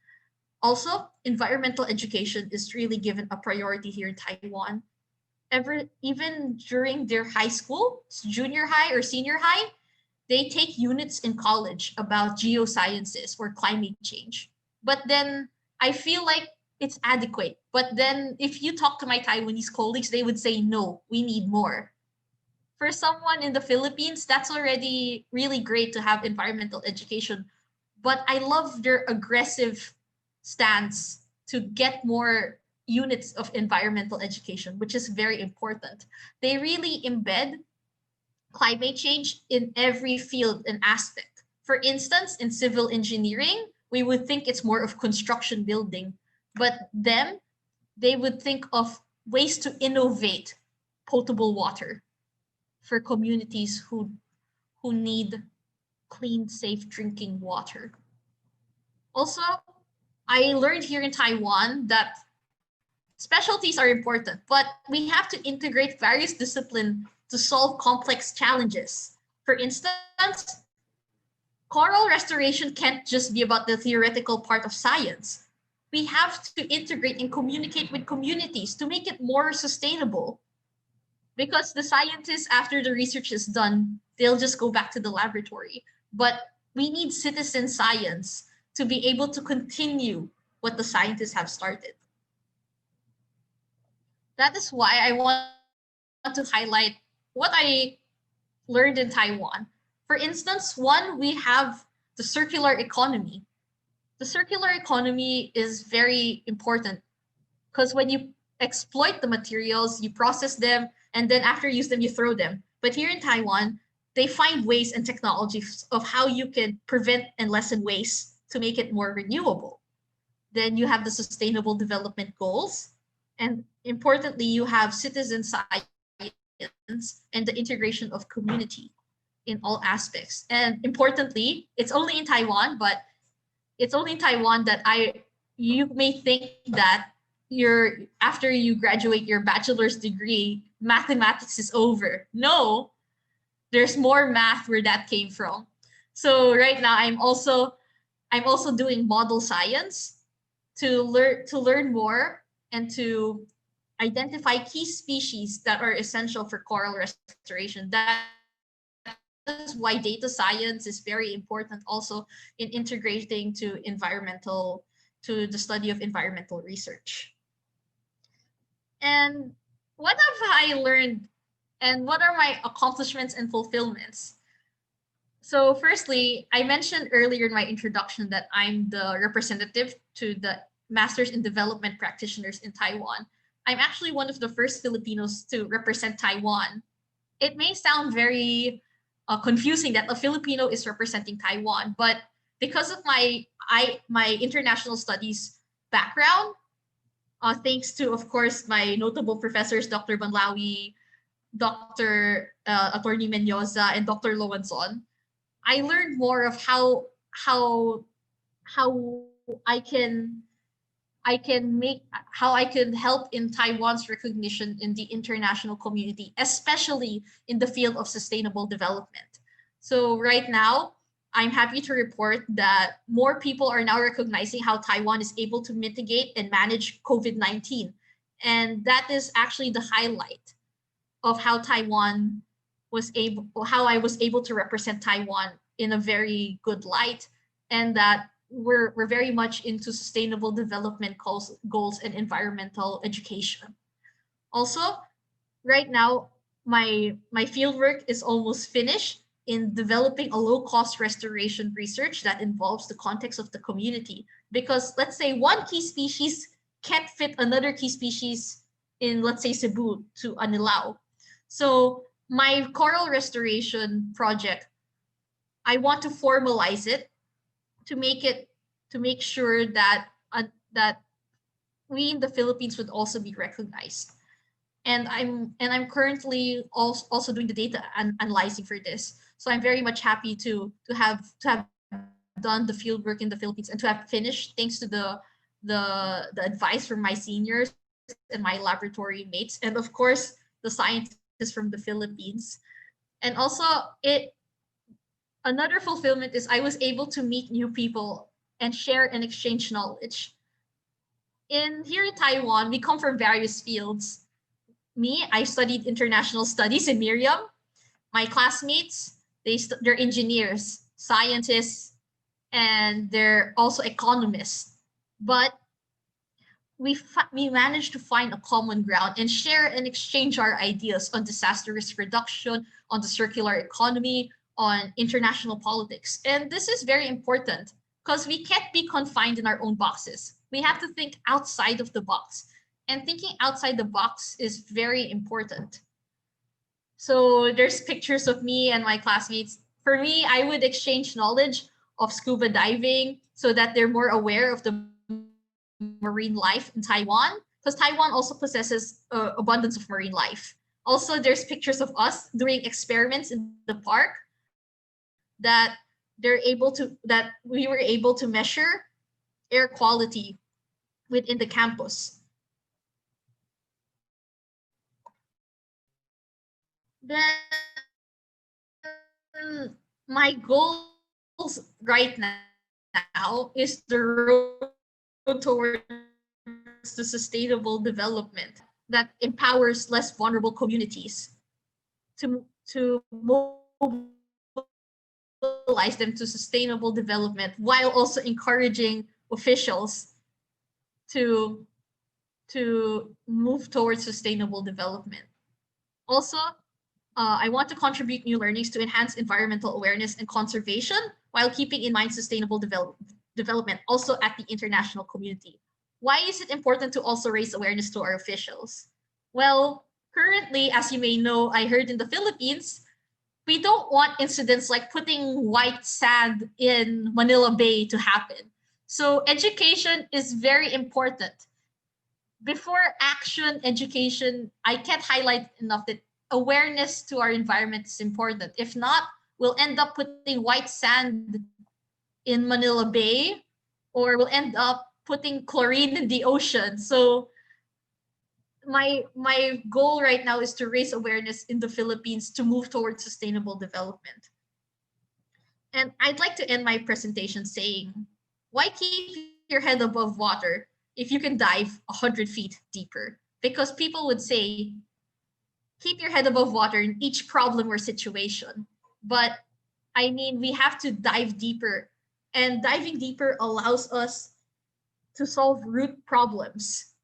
Also, environmental education is really given a priority here in Taiwan. Even during their high school, junior high or senior high, they take units in college about geosciences or climate change. But then I feel like it's adequate. But then if you talk to my Taiwanese colleagues, they would say, no, we need more. For someone in the Philippines, that's already really great to have environmental education. But I love their aggressive stance to get more units of environmental education, which is very important. They really embed climate change in every field and aspect. For instance, in civil engineering, we would think it's more of construction building, but they would think of ways to innovate potable water for communities who need clean, safe drinking water. Also, I learned here in Taiwan that specialties are important, but we have to integrate various disciplines to solve complex challenges. For instance, coral restoration can't just be about the theoretical part of science. We have to integrate and communicate with communities to make it more sustainable. Because the scientists, after the research is done, they'll just go back to the laboratory. But we need citizen science to be able to continue what the scientists have started. That is why I want to highlight what I learned in Taiwan. For instance, one, we have the circular economy. The circular economy is very important because when you exploit the materials, you process them, and then after you use them, you throw them. But here in Taiwan, they find ways and technologies of how you can prevent and lessen waste to make it more renewable. Then you have the sustainable development goals. And importantly, you have citizen science and the integration of community in all aspects. And importantly, it's only in Taiwan, but it's only in Taiwan that you may think that after you graduate your bachelor's degree, mathematics is over. No, there's more math where that came from. So right now I'm also doing model science to learn more and to identify key species that are essential for coral restoration. That is why data science is very important also in integrating to the study of environmental research. And what have I learned and what are my accomplishments and fulfillments? So firstly, I mentioned earlier in my introduction that I'm the representative to the Masters in Development practitioners in Taiwan. I'm actually one of the first Filipinos to represent Taiwan. It may sound very confusing that a Filipino is representing Taiwan, but because of my international studies background, thanks to, of course, my notable professors, Dr. Banlawi, Dr. Attorney Menyoza, and Dr. Lowenson, I learned more of how I can help in Taiwan's recognition in the international community, especially in the field of sustainable development. So right now, I'm happy to report that more people are now recognizing how Taiwan is able to mitigate and manage COVID-19. And that is actually the highlight of how I was able to represent Taiwan in a very good light, and that we're very much into sustainable development goals and environmental education. Also, right now, my fieldwork is almost finished in developing a low-cost restoration research that involves the context of the community. Because let's say one key species can't fit another key species in, let's say, Cebu to Anilao. So my coral restoration project, I want to formalize it to make sure that that we in the Philippines would also be recognized. And I'm currently also doing the data analyzing for this. So I'm very much happy to have done the field work in the Philippines and to have finished thanks to the advice from my seniors and my laboratory mates, and of course the scientists from the Philippines. And also it another fulfillment is I was able to meet new people and share and exchange knowledge. Here in Taiwan, we come from various fields. Me, I studied international studies in Miriam. My classmates, they're engineers, scientists, and they're also economists. But we managed to find a common ground and share and exchange our ideas on disaster risk reduction, on the circular economy, on international politics. And this is very important because we can't be confined in our own boxes. We have to think outside of the box. And thinking outside the box is very important. So there's pictures of me and my classmates. For me, I would exchange knowledge of scuba diving so that they're more aware of the marine life in Taiwan, because Taiwan also possesses abundance of marine life. Also, there's pictures of us doing experiments in the park. that that we were able to measure air quality within the campus. Then my goals right now is the road towards the sustainable development that empowers less vulnerable communities to mobilize them to sustainable development while also encouraging officials to move towards sustainable development. Also, I want to contribute new learnings to enhance environmental awareness and conservation while keeping in mind sustainable development also at the international community. Why is it important to also raise awareness to our officials? Well, currently, as you may know, I heard in the Philippines, we don't want incidents like putting white sand in Manila Bay to happen. So education is very important. Before action, education, I can't highlight enough that awareness to our environment is important. If not, we'll end up putting white sand in Manila Bay, or we'll end up putting chlorine in the ocean. So my goal right now is to raise awareness in the Philippines to move towards sustainable development. And I'd like to end my presentation saying, why keep your head above water if you can dive 100 feet deeper? Because people would say, keep your head above water in each problem or situation. But I mean, we have to dive deeper. And diving deeper allows us to solve root problems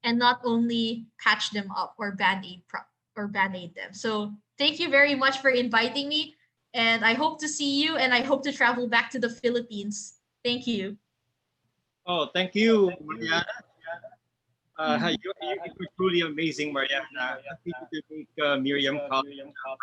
and not only patch them up or band-aid them. So thank you very much for inviting me. And I hope to see you and I hope to travel back to the Philippines. Thank you. Oh, thank you, Mariana. You were truly amazing, Mariana. Continue to make Miriam College proud.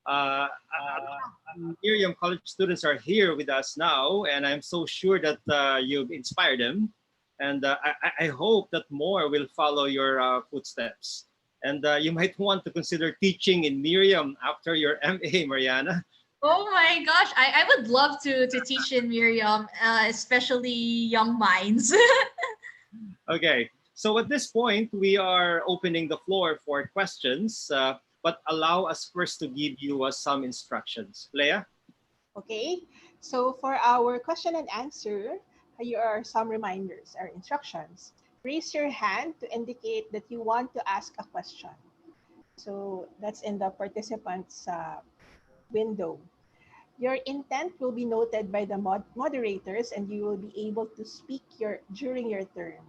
A lot of Miriam College students are here with us now, and I'm so sure that you've inspired them. And I hope that more will follow your footsteps. And you might want to consider teaching in Miriam after your MA, Mariana. Oh my gosh, I would love to teach in Miriam, especially young minds. Okay, so at this point, we are opening the floor for questions, but allow us first to give you some instructions. Leah? Okay, so for our question and answer, here are some reminders or instructions. Raise your hand to indicate that you want to ask a question. So that's in the participants window. Your intent will be noted by the moderators and you will be able to speak during your turn.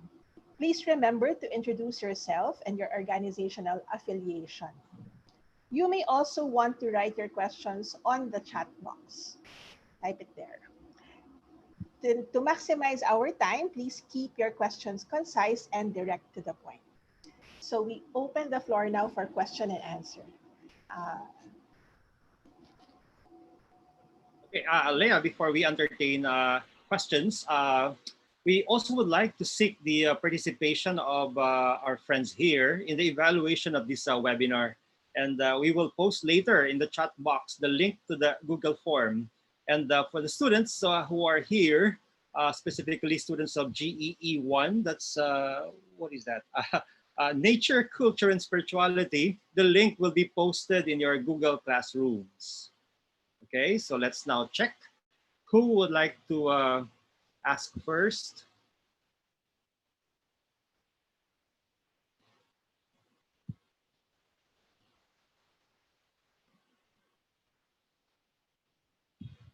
Please remember to introduce yourself and your organizational affiliation. You may also want to write your questions on the chat box. Type it there. To maximize our time, please keep your questions concise and direct to the point. So we open the floor now for question and answer. Uh, Okay, Leah, before we entertain questions, we also would like to seek the participation of our friends here in the evaluation of this webinar. And we will post later in the chat box the link to the Google form. And for the students who are here, specifically students of GEE1, that's, what is that? Nature, Culture, and Spirituality, the link will be posted in your Google Classrooms. Okay, so let's now check. Who would like to ask first?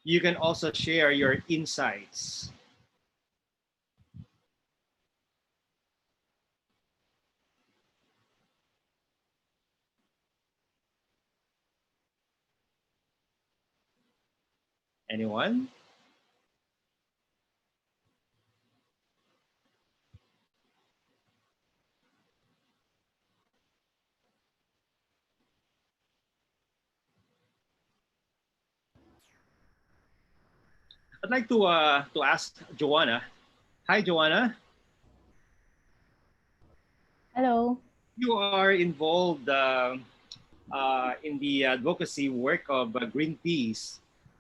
You can also share your insights. Anyone? I'd like to ask Joanna. Hi, Joanna. Hello. You are involved in the advocacy work of Greenpeace.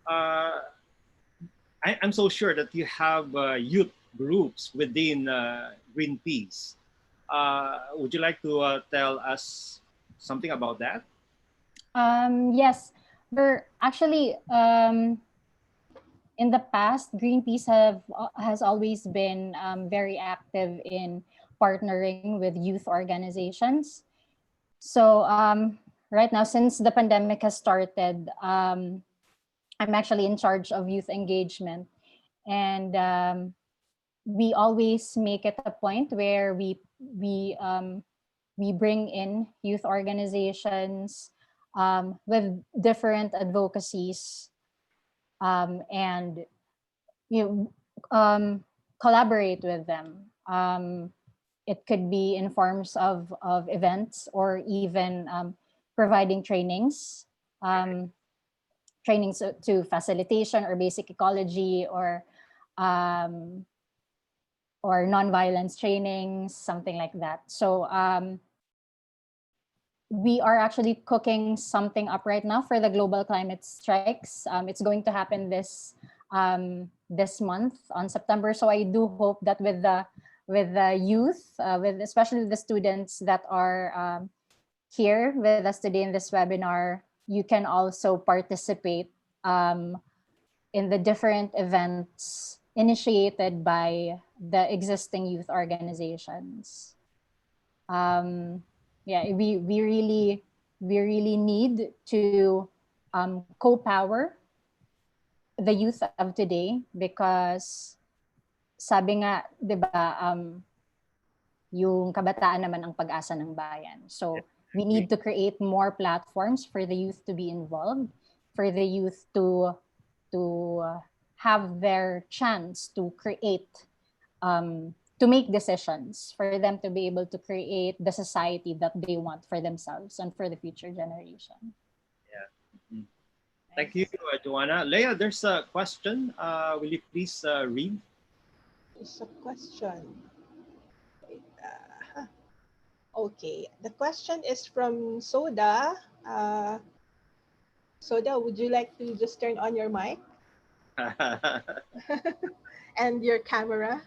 uh, I'm so sure that you have youth groups within Greenpeace. Would you like to tell us something about that? Yes, we're actually in the past, Greenpeace has always been very active in partnering with youth organizations. So right now, since the pandemic has started, I'm actually in charge of youth engagement, and we always make it a point where we bring in youth organizations with different advocacies, and you collaborate with them. It could be in forms of events, or even providing um, trainings to facilitation or basic ecology, um, or non-violence trainings, something like that. So we are actually cooking something up right now for the global climate strikes. It's going to happen this month on September. So I do hope that with the youth, with especially the students that are here with us today in this webinar, you can also participate in the different events initiated by the existing youth organizations. Yeah, we really need to co-power the youth of today, because sabi nga, 'di ba, yung kabataan naman ang pag-asa ng bayan. So we need to create more platforms for the youth to be involved, for the youth to have their chance to create, to make decisions, for them to be able to create the society that they want for themselves and for the future generation. Yeah. Mhm. Thank you, Joanna. Leah, there's a question. Will you please read? It's a question. Wait, okay, the question is from Soda. Soda, would you like to just turn on your mic and your camera?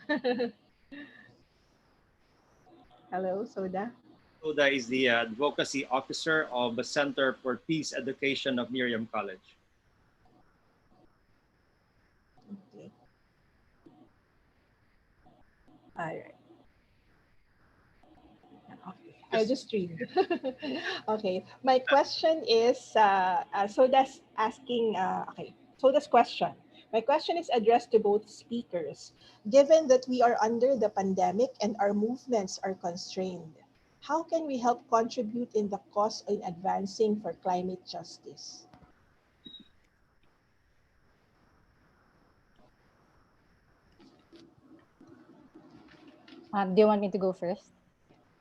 Hello, Soda. Uda is the advocacy officer of the Center for Peace Education of Miriam College. Okay. All right. Okay. I'll just read. Okay. My question is, Soda's asking, okay, Soda's question. My question is addressed to both speakers. Given that we are under the pandemic and our movements are constrained, how can we help contribute in the cause in advancing for climate justice? Do you want me to go first?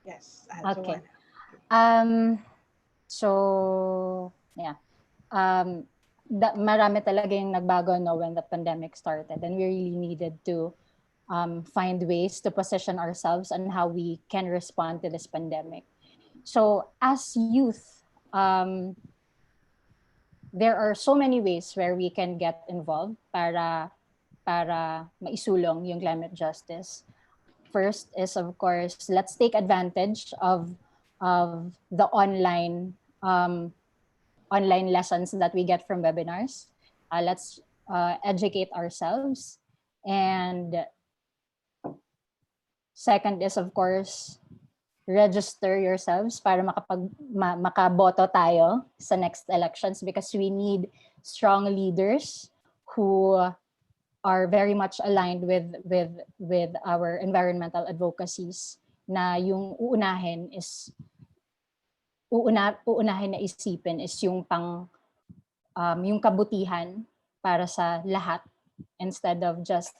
Yes, Okay. Joanna. So yeah, marami talaga yung nagbago, no, when the pandemic started, and we really needed to find ways to position ourselves and how we can respond to this pandemic. So as youth, there are so many ways where we can get involved para maisulong yung climate justice. First is, of course, let's take advantage of the online lessons that we get from webinars. Let's educate ourselves. And second is, of course, register yourselves para makaboto tayo sa next elections, because we need strong leaders who are very much aligned with our environmental advocacies, na yung uunahin na isipin is yung yung kabutihan para sa lahat, instead of just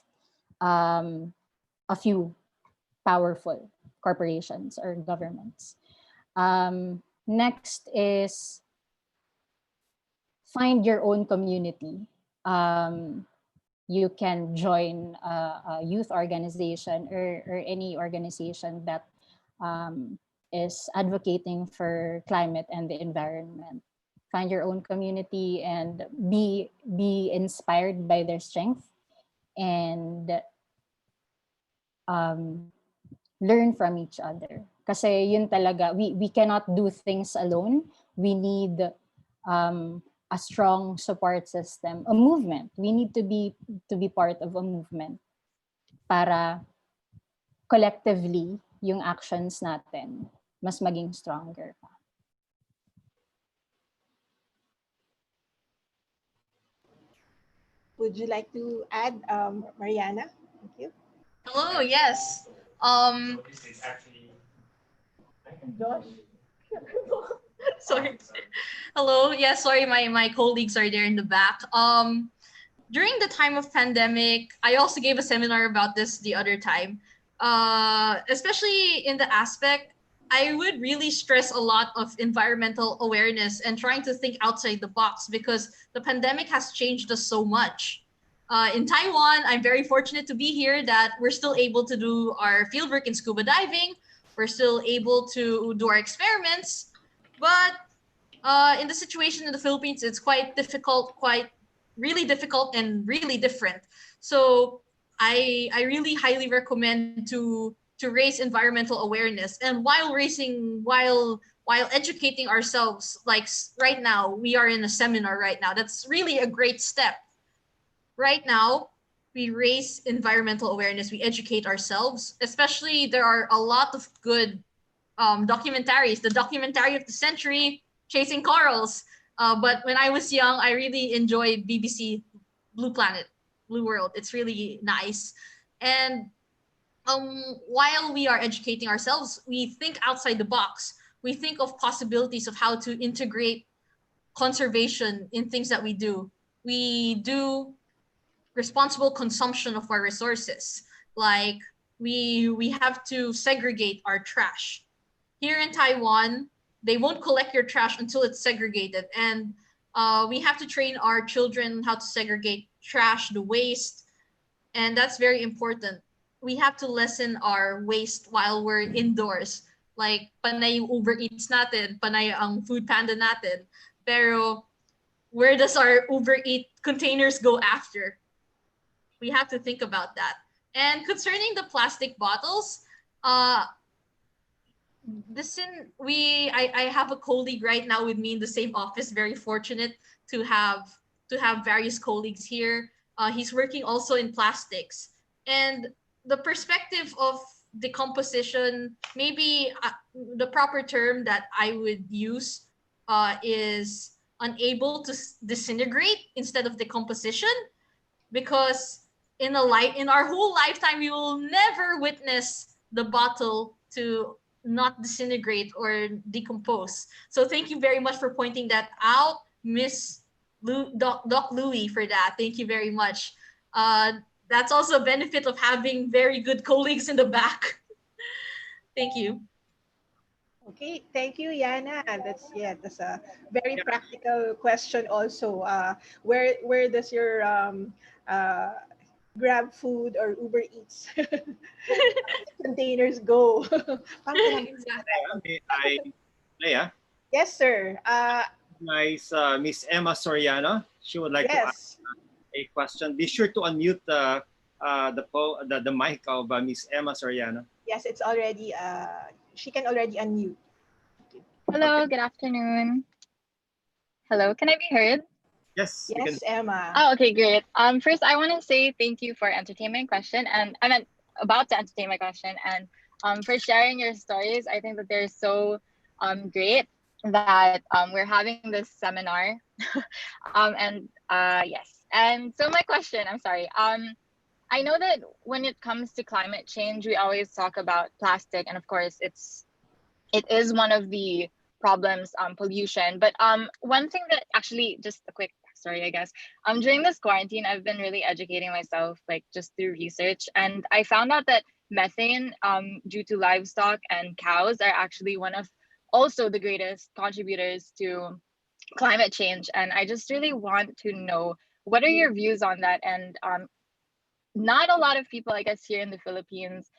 a few powerful corporations or governments. Next is find your own community. You can join a youth organization, or any organization that is advocating for climate and the environment. find your own community, and be inspired by their strength, and um, learn from each other. Kasi yun talaga, we cannot do things alone. We need a strong support system, a movement. We need to be part of a movement para collectively yung actions natin mas maging stronger pa. Would you like to add, Mariana? Thank you. Hello, yes. Sorry. Hello. Yeah, sorry, my colleagues are there in the back. During the time of pandemic, I also gave a seminar about this the other time. Especially in the aspect, I would really stress a lot of environmental awareness and trying to think outside the box because the pandemic has changed us so much. In Taiwan, I'm very fortunate to be here that we're still able to do our fieldwork in scuba diving. We're still able to do our experiments. But in the situation in the Philippines, it's quite difficult, quite really difficult and really different. So I really highly recommend to raise environmental awareness. And while educating ourselves, like right now, we are in a seminar right now. That's really a great step. Right now, we raise environmental awareness, we educate ourselves, especially there are a lot of good documentaries. The documentary of the century, Chasing Corals. But when I was young, I really enjoyed BBC Blue Planet, Blue World. It's really nice. And while we are educating ourselves, we think outside the box. We think of possibilities of how to integrate conservation in things that we do. We do responsible consumption of our resources. Like we have to segregate our trash. Here in Taiwan, they won't collect your trash until it's segregated, and we have to train our children how to segregate trash, the waste, and that's very important. We have to lessen our waste while we're indoors. Like panay yung Uber Eats natin, panay ang Food Panda natin. Pero where does our Uber Eat containers go after? We have to think about that. And concerning the plastic bottles, uh, I have a colleague right now with me in the same office. Very fortunate to have various colleagues here. He's working also in plastics, and the perspective of decomposition. Maybe the proper term that I would use is unable to disintegrate instead of decomposition, because in our whole lifetime we will never witness the bottle to not disintegrate or decompose. So thank you very much for pointing that out, Miss Doc Louie, for that. Thank you very much. That's also a benefit of having very good colleagues in the back. Thank you. Okay, thank you, Yana. That's a very practical question. Also, where does your Grab Food or Uber Eats containers go? Exactly. Leia, Yes, sir. nice Miss Emma Soriano. She would like to ask Yes, a question. Be sure to unmute the mic of Miss Emma Soriano. yes, it's already. She can already unmute. Hello, good afternoon. Hello, can I be heard? Yes, you can. Yes, Emma. Oh, okay, great. First I want to say thank you for entertaining my question, and I meant about to entertain my question, and for sharing your stories. I think that they're so great that we're having this seminar. And yes. And so my question, I'm sorry. I know that when it comes to climate change, we always talk about plastic, and of course it is one of the problems, pollution. But one thing that actually, just a quick story, I guess, during this quarantine I've been really educating myself, like just through research, and I found out that methane, due to livestock and cows, are actually one of also the greatest contributors to climate change. And I just really want to know, what are your views on that? And not a lot of people, I guess, here in the Philippines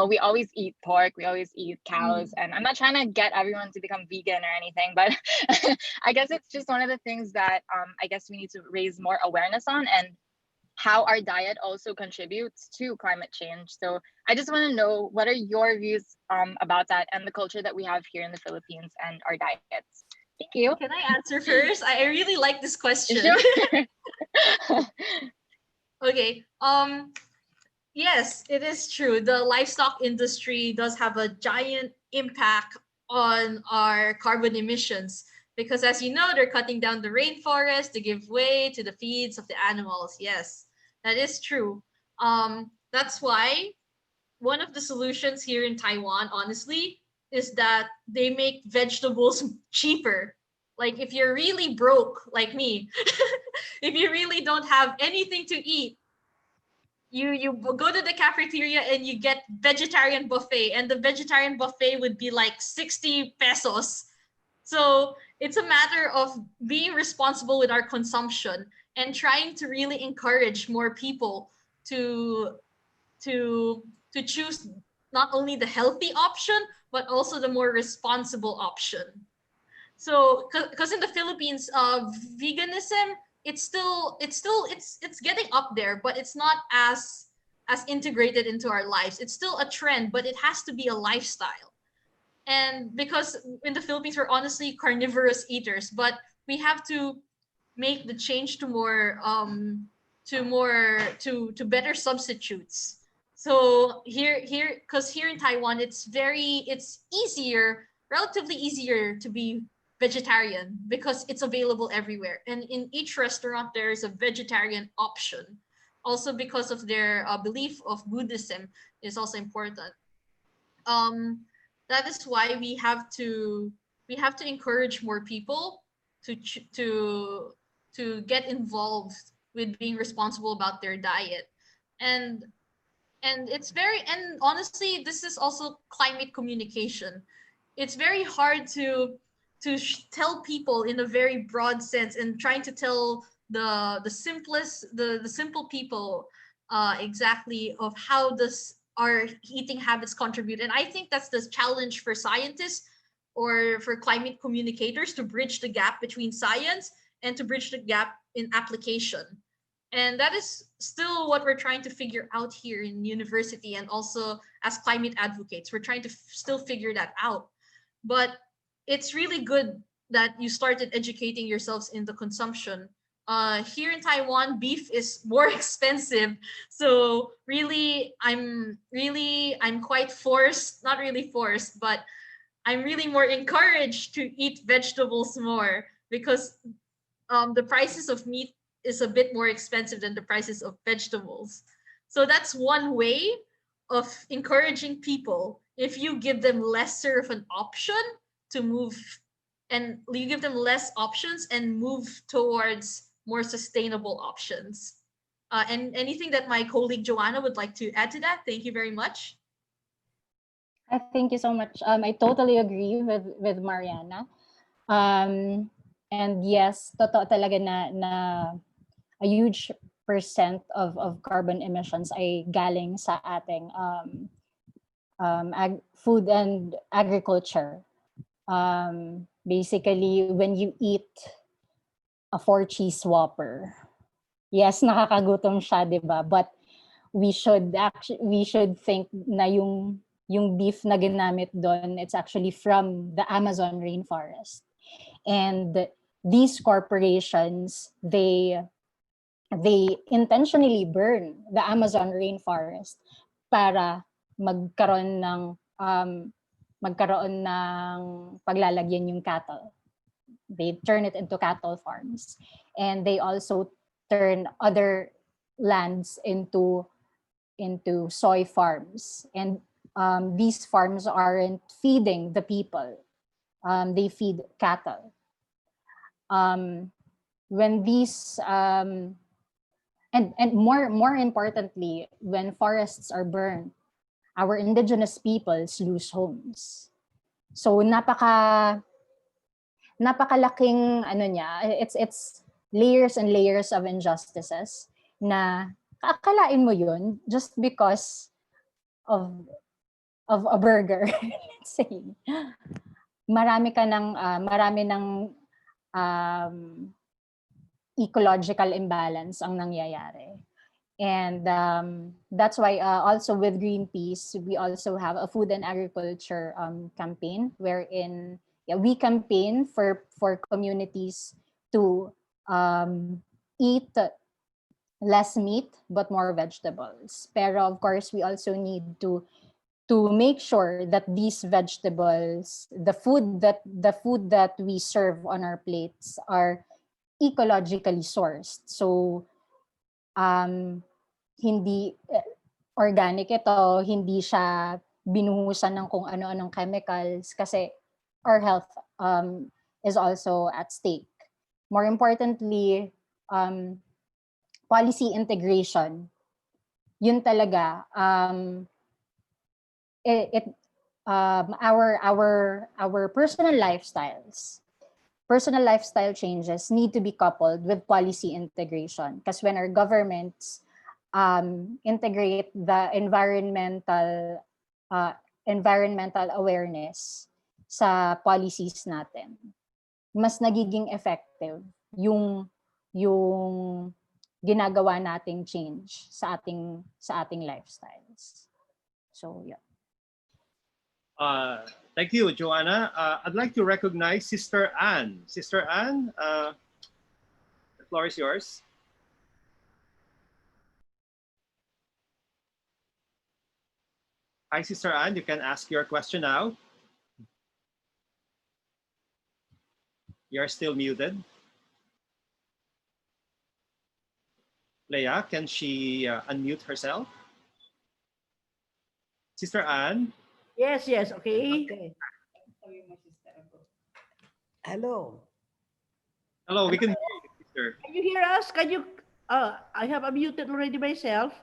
we always eat pork, we always eat cows, and I'm not trying to get everyone to become vegan or anything, but I guess it's just one of the things that I guess we need to raise more awareness on, and how our diet also contributes to climate change. So I just want to know, what are your views about that and the culture that we have here in the Philippines and our diets? Thank you. Can I answer first? I really like this question. Sure. Okay. Yes, it is true. The livestock industry does have a giant impact on our carbon emissions because, as you know, they're cutting down the rainforest to give way to the feeds of the animals. Yes, that is true. That's why one of the solutions here in Taiwan, honestly, is that they make vegetables cheaper. Like if you're really broke, like me, if you really don't have anything to eat, you go to the cafeteria and you get vegetarian buffet, and the vegetarian buffet would be like 60 pesos. So it's a matter of being responsible with our consumption and trying to really encourage more people to to to choose not only the healthy option but also the more responsible option. So because in the Philippines, veganism, it's getting up there, but it's not as integrated into our lives. It's still a trend, but it has to be a lifestyle. And because in the Philippines we're honestly carnivorous eaters, but we have to make the change to to better substitutes. So here because here in Taiwan it's easier, relatively easier to be vegetarian because it's available everywhere, and in each restaurant there is a vegetarian option. Also because of their belief of Buddhism is also important. um that is why we have to encourage more people to get involved with being responsible about their diet. And and it's very and honestly, this is also climate communication. It's very hard to tell people in a very broad sense, and trying to tell the simple people exactly of how does our eating habits contribute. And I think that's the challenge for scientists or for climate communicators, to bridge the gap between science and to bridge the gap in application. And that is still what we're trying to figure out here in university, and also as climate advocates we're trying to still figure that out. But it's really good that you started educating yourselves in the consumption. Here in Taiwan, beef is more expensive, so I'm quite forced, not really forced, but I'm really more encouraged to eat vegetables more, because the prices of meat is a bit more expensive than the prices of vegetables. So that's one way of encouraging people. If you give them lesser of an option to move, and you give them less options and move towards more sustainable options. And anything that my colleague Joanna would like to add to that? Thank you very much. I thank you so much. I totally agree with Mariana. And yes, totoo talaga na a huge percent of carbon emissions ay galing sa ating food and agriculture. Basically, when you eat a 4-cheese Whopper, yes, nakakagutom siya, 'di ba? But we should think na yung beef na ginamit doon, it's actually from the Amazon rainforest. And these corporations, they intentionally burn the Amazon rainforest para magkaroon ng um, magkaroon ng paglalagyan yung cattle. They turn it into cattle farms, and they also turn other lands into soy farms. And these farms aren't feeding the people. They feed cattle. When these and more importantly, when forests are burned, our indigenous peoples lose homes. So napakalaking ano niya, it's layers and layers of injustices na kaakalain mo yun just because of a burger, let's say, marami ng um, ecological imbalance ang nangyayari. And that's why also with Greenpeace, we also have a food and agriculture campaign wherein we campaign for communities to eat less meat but more vegetables. Pero of course, we also need to make sure that these vegetables, the food that we serve on our plates are ecologically sourced. So hindi organic ito, hindi siya binuhusan ng kung ano-anong chemicals kasi our health is also at stake. More importantly, policy integration. Yun talaga. Our personal lifestyle changes need to be coupled with policy integration. Because when our governments integrate the environmental awareness sa policies natin, mas nagiging effective yung ginagawa nating change sa ating lifestyles. So yeah. Thank you, Joanna. I'd like to recognize Sister Anne. Sister Anne, the floor is yours. Hi, Sister Anne. You can ask your question now. You're still muted. Leah, can she unmute herself? Sister Anne? Yes, okay. Hello. Hello, we can hear you, sister. Can you hear us? Can you, I have unmuted already myself.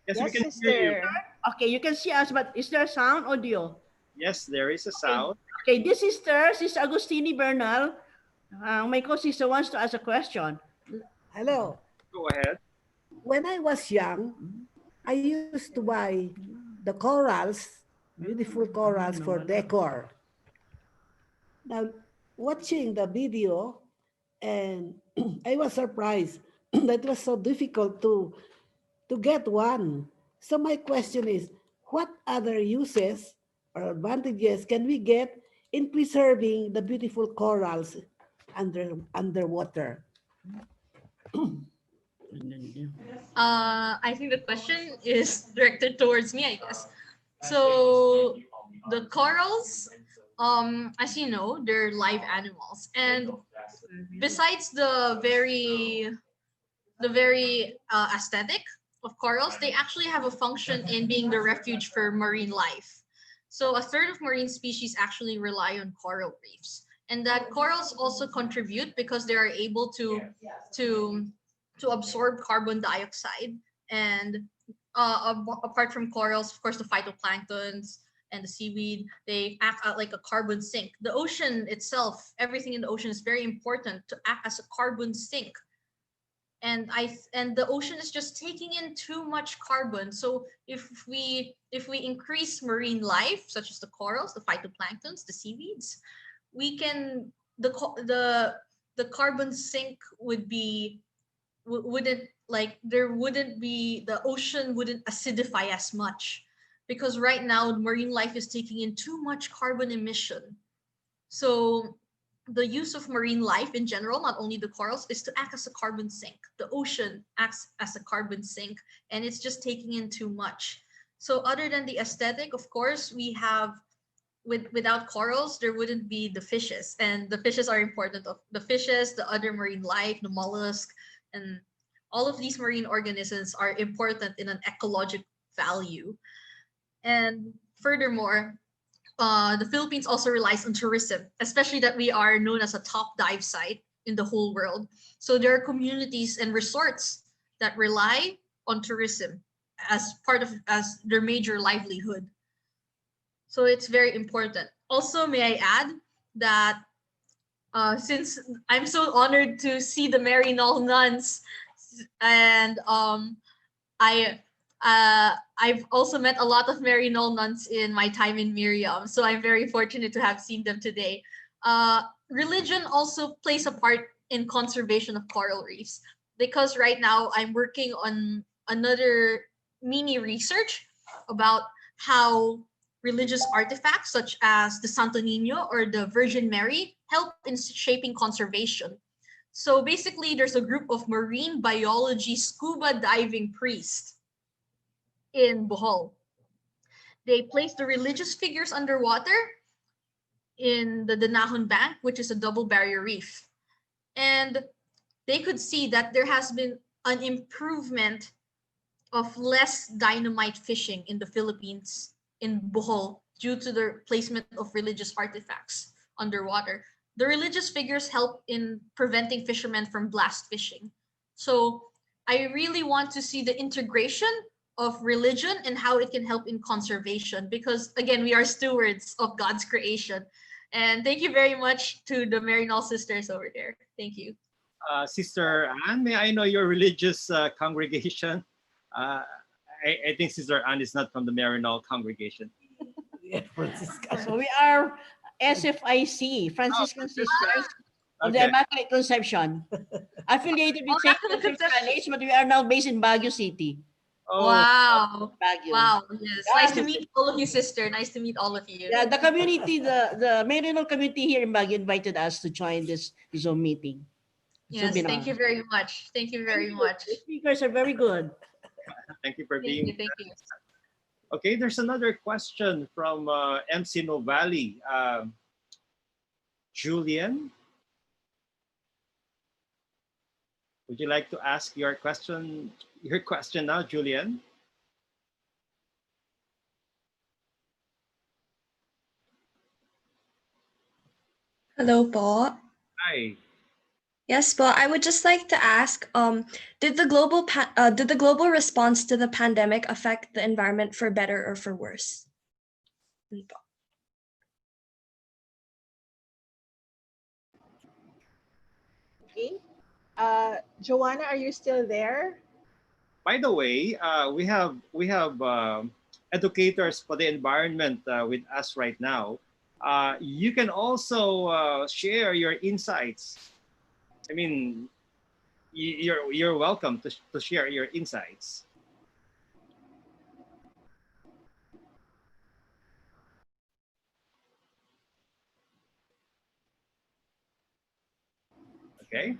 Yes, Yes, we can sister. hear you. Okay, you can see us, but is there sound audio? Yes, there is a sound. Okay, this sister, Sis Agustini Bernal, my co-sister wants to ask a question. Hello. Go ahead. When I was young, I used to buy the corals, beautiful corals for decor. Now, watching the video, and I was surprised that it was so difficult to get one. So my question is, what other uses or advantages can we get in preserving the beautiful corals underwater? I think the question is directed towards me, I guess. So the corals, as you know, they're live animals, and besides the very aesthetic of corals, they actually have a function in being the refuge for marine life. So a third of marine species actually rely on coral reefs, and that corals also contribute because they are able to absorb carbon dioxide. And apart from corals, of course, the phytoplanktons and the seaweed, they act out like a carbon sink. The ocean itself, everything in the ocean is very important to act as a carbon sink. And the ocean is just taking in too much carbon. So if we increase marine life, such as the corals, the phytoplanktons, the seaweeds, we can the carbon sink would be wouldn't like there wouldn't be the ocean wouldn't acidify as much, because right now marine life is taking in too much carbon emission. So the use of marine life in general, not only the corals, is to act as a carbon sink. The ocean acts as a carbon sink, and it's just taking in too much. So other than the aesthetic, of course, we have without corals, there wouldn't be the fishes, and the fishes are important. The fishes, the other marine life, the mollusk, and all of these marine organisms are important in an ecologic value. And furthermore, the Philippines also relies on tourism, especially that we are known as a top dive site in the whole world. So there are communities and resorts that rely on tourism as their major livelihood. So it's very important. Also, may I add that since I'm so honored to see the Maryknoll nuns, and I I've also met a lot of Maryknoll nuns in my time in Miriam, so I'm very fortunate to have seen them today. Religion also plays a part in conservation of coral reefs, because right now I'm working on another mini research about how religious artifacts such as the Santo Niño or the Virgin Mary help in shaping conservation. So basically, there's a group of marine biology scuba diving priests in Bohol. They place the religious figures underwater in the Danahon Bank, which is a double barrier reef. And they could see that there has been an improvement of less dynamite fishing in the Philippines, in Bohol, due to the placement of religious artifacts underwater. The religious figures help in preventing fishermen from blast fishing. So I really want to see the integration of religion and how it can help in conservation, because again, we are stewards of God's creation. And thank you very much to the Maryknoll sisters over there. Thank you. Sister Anne, may I know your religious congregation? Uh, I think Sister Anne is not from the Maryknoll congregation. Yeah, Franciscan. So we are SFIC, Franciscan Sisters of the Okay. Immaculate Conception, affiliated with St. Immaculate Joseph's Conception. College, but we are now based in Baguio City. Oh, Wow. Baguio. Wow. Yes. Yeah, Nice to meet all of you, sister. Nice to meet all of you. Yeah, the community, the Maryknoll community here in Baguio invited us to join this Zoom meeting. Yes. Seminar. Thank you very much. Thank you very Thank you. much. The speakers are very good. thank you for Thank being. you. Thank you. Okay, there's another question from MC Novali. Julian, would you like to ask your question? Your question now, Julian. Hello po. Hi. Yes po. I would just like to ask, did the global response to the pandemic affect the environment for better or for worse? Yun po. Okay. Joanna, are you still there? By the way, we have educators for the environment with us right now. You can also share your insights. I mean, you're welcome to share your insights. Okay,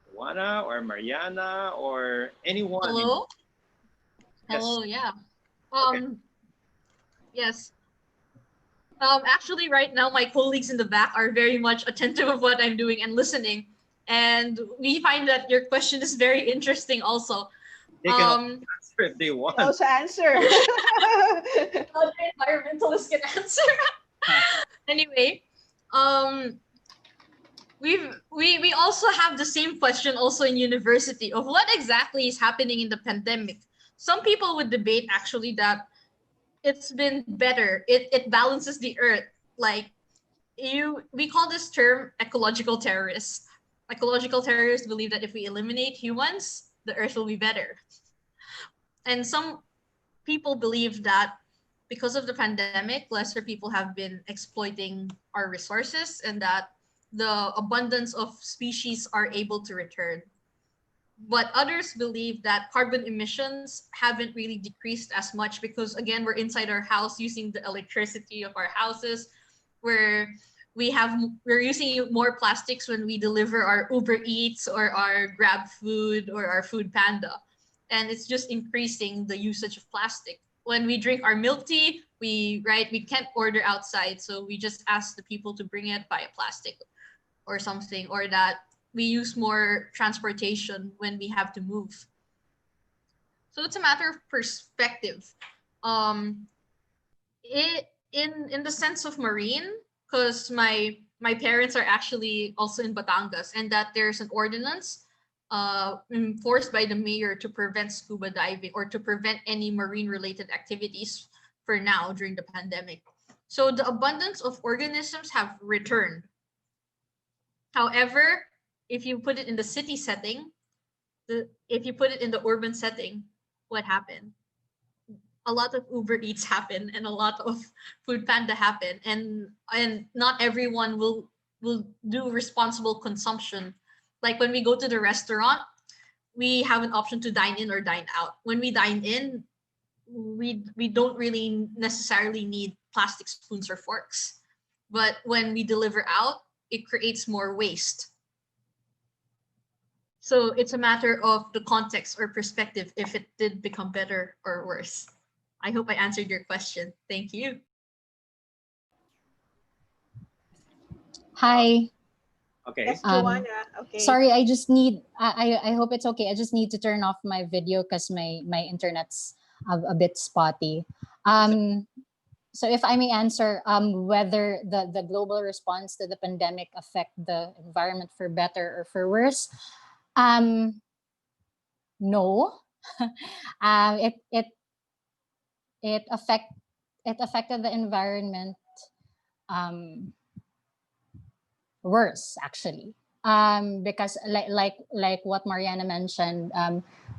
Juana or Mariana or anyone. Hello. Yes. Hello. Yeah. Okay. Yes. Actually, right now, my colleagues in the back are very much attentive of what I'm doing and listening. And we find that your question is very interesting also. They can answer if they want. Also answer. Not the environmentalist can answer. Anyway, we also have the same question also in university of what exactly is happening in the pandemic. Some people would debate actually that it's been better. It balances the earth. Like we call this term ecological terrorists. Ecological terrorists believe that if we eliminate humans, the earth will be better. And some people believe that because of the pandemic, lesser people have been exploiting our resources and that the abundance of species are able to return. But others believe that carbon emissions haven't really decreased as much because, again, we're inside our house using the electricity of our houses, where we're using more plastics when we deliver our Uber Eats or our Grab Food or our Food Panda. And it's just increasing the usage of plastic. When we drink our milk tea, we can't order outside, so we just ask the people to bring it via plastic or something, or that we use more transportation when we have to move. So it's a matter of perspective. In the sense of marine, because my parents are actually also in Batangas, and that there's an ordinance enforced by the mayor to prevent scuba diving or to prevent any marine related activities for now during the pandemic. So the abundance of organisms have returned. However, if you put it in the city setting, if you put it in the urban setting, what happened? A lot of Uber Eats happen and a lot of Food Panda happen, and not everyone will do responsible consumption. Like when we go to the restaurant, we have an option to dine in or dine out. When we dine in, we don't really necessarily need plastic spoons or forks. But when we deliver out, it creates more waste. So it's a matter of the context or perspective if it did become better or worse. I hope I answered your question. Thank you. Hi. Okay. Yes, Joanna. Okay. Sorry, I just need. I hope it's okay. I just need to turn off my video because my internet's a bit spotty. So if I may answer, whether the global response to the pandemic affect the environment for better or for worse, no. It it affect it affected the environment worse actually, because like what Mariana mentioned,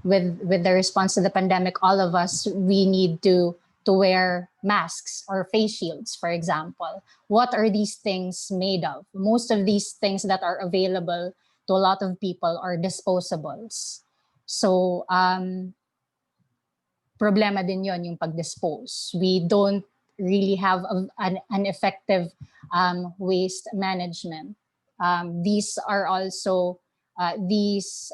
with the response to the pandemic, all of us, we need to wear masks or face shields, for example. What are these things made of? Most of these things that are available to a lot of people are disposables. So problema din yon, yung pag-dispose. We don't really have an effective waste management. These are also these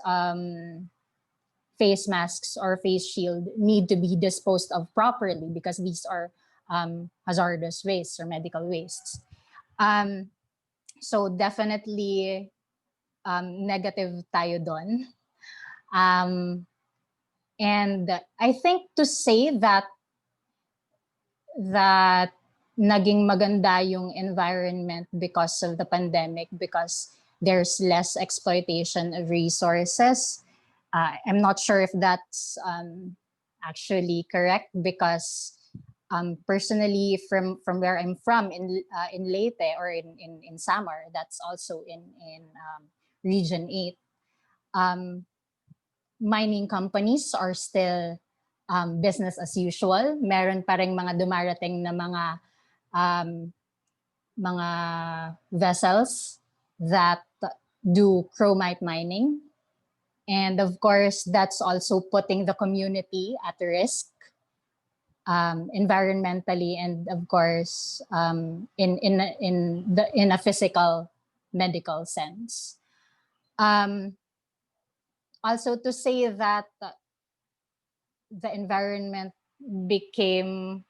face masks or face shield need to be disposed of properly because these are hazardous wastes or medical wastes. So definitely negative tayo doon. And I think to say that naging maganda yung environment because of the pandemic, because there's less exploitation of resources, I'm not sure if that's actually correct, because personally from where I'm from in Leyte or in Samar, that's also in Region 8, mining companies are still business as usual. Meron pa ring mga dumarating na mga vessels that do chromite mining. And of course, that's also putting the community at risk, environmentally, and of course, in a physical medical sense. Also to say that the environment became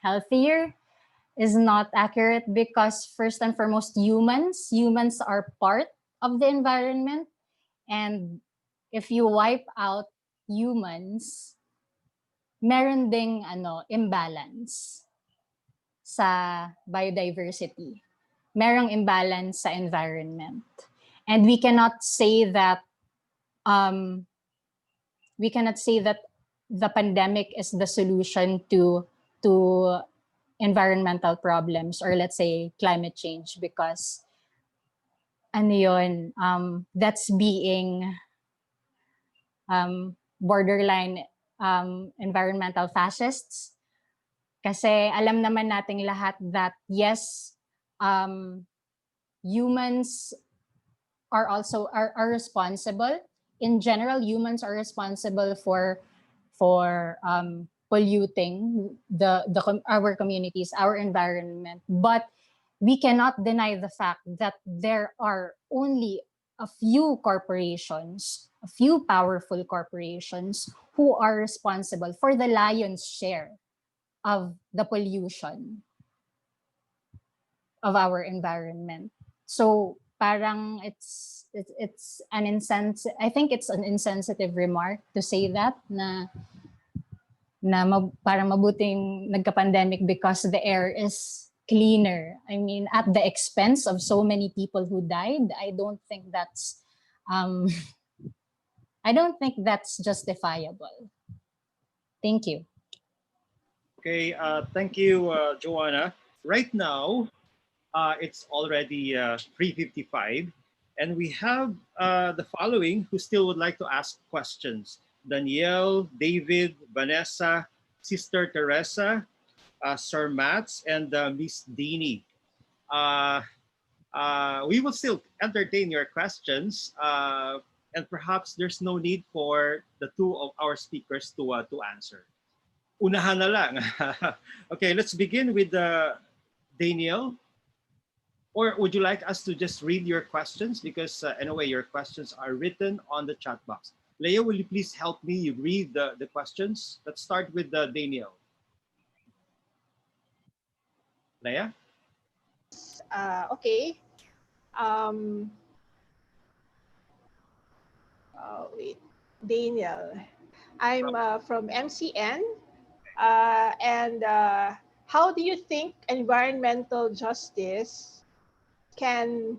healthier is not accurate, because first and foremost, humans are part of the environment, and if you wipe out humans, meron ding imbalance sa biodiversity. Merong imbalance sa environment. And we cannot say that the pandemic is the solution to environmental problems, or let's say climate change, because that's being borderline environmental fascists. Kasi alam naman nating lahat that yes, humans are also are responsible. In general, humans are responsible for polluting our communities, our environment. But we cannot deny the fact that there are only a few corporations, a few powerful corporations, who are responsible for the lion's share of the pollution of our environment. So parang it's an I think it's an insensitive remark to say that parang mabuting nagka-pandemic because the air is cleaner. I mean, at the expense of so many people who died. I don't think that's justifiable. Thank you. Okay, thank you, Joanna. Right now, it's already 3:55, and we have the following who still would like to ask questions. Danielle, David, Vanessa, Sister Teresa, Sir Mats, and Miss Dini. We will still entertain your questions, and perhaps there's no need for the two of our speakers to answer. Unahan na lang. Okay, let's begin with Daniel. Or would you like us to just read your questions? Because anyway, your questions are written on the chat box. Leah, will you please help me read the questions? Let's start with Daniel. Leah? Okay. Wait, Daniel. I'm from MCN. And how do you think environmental justice can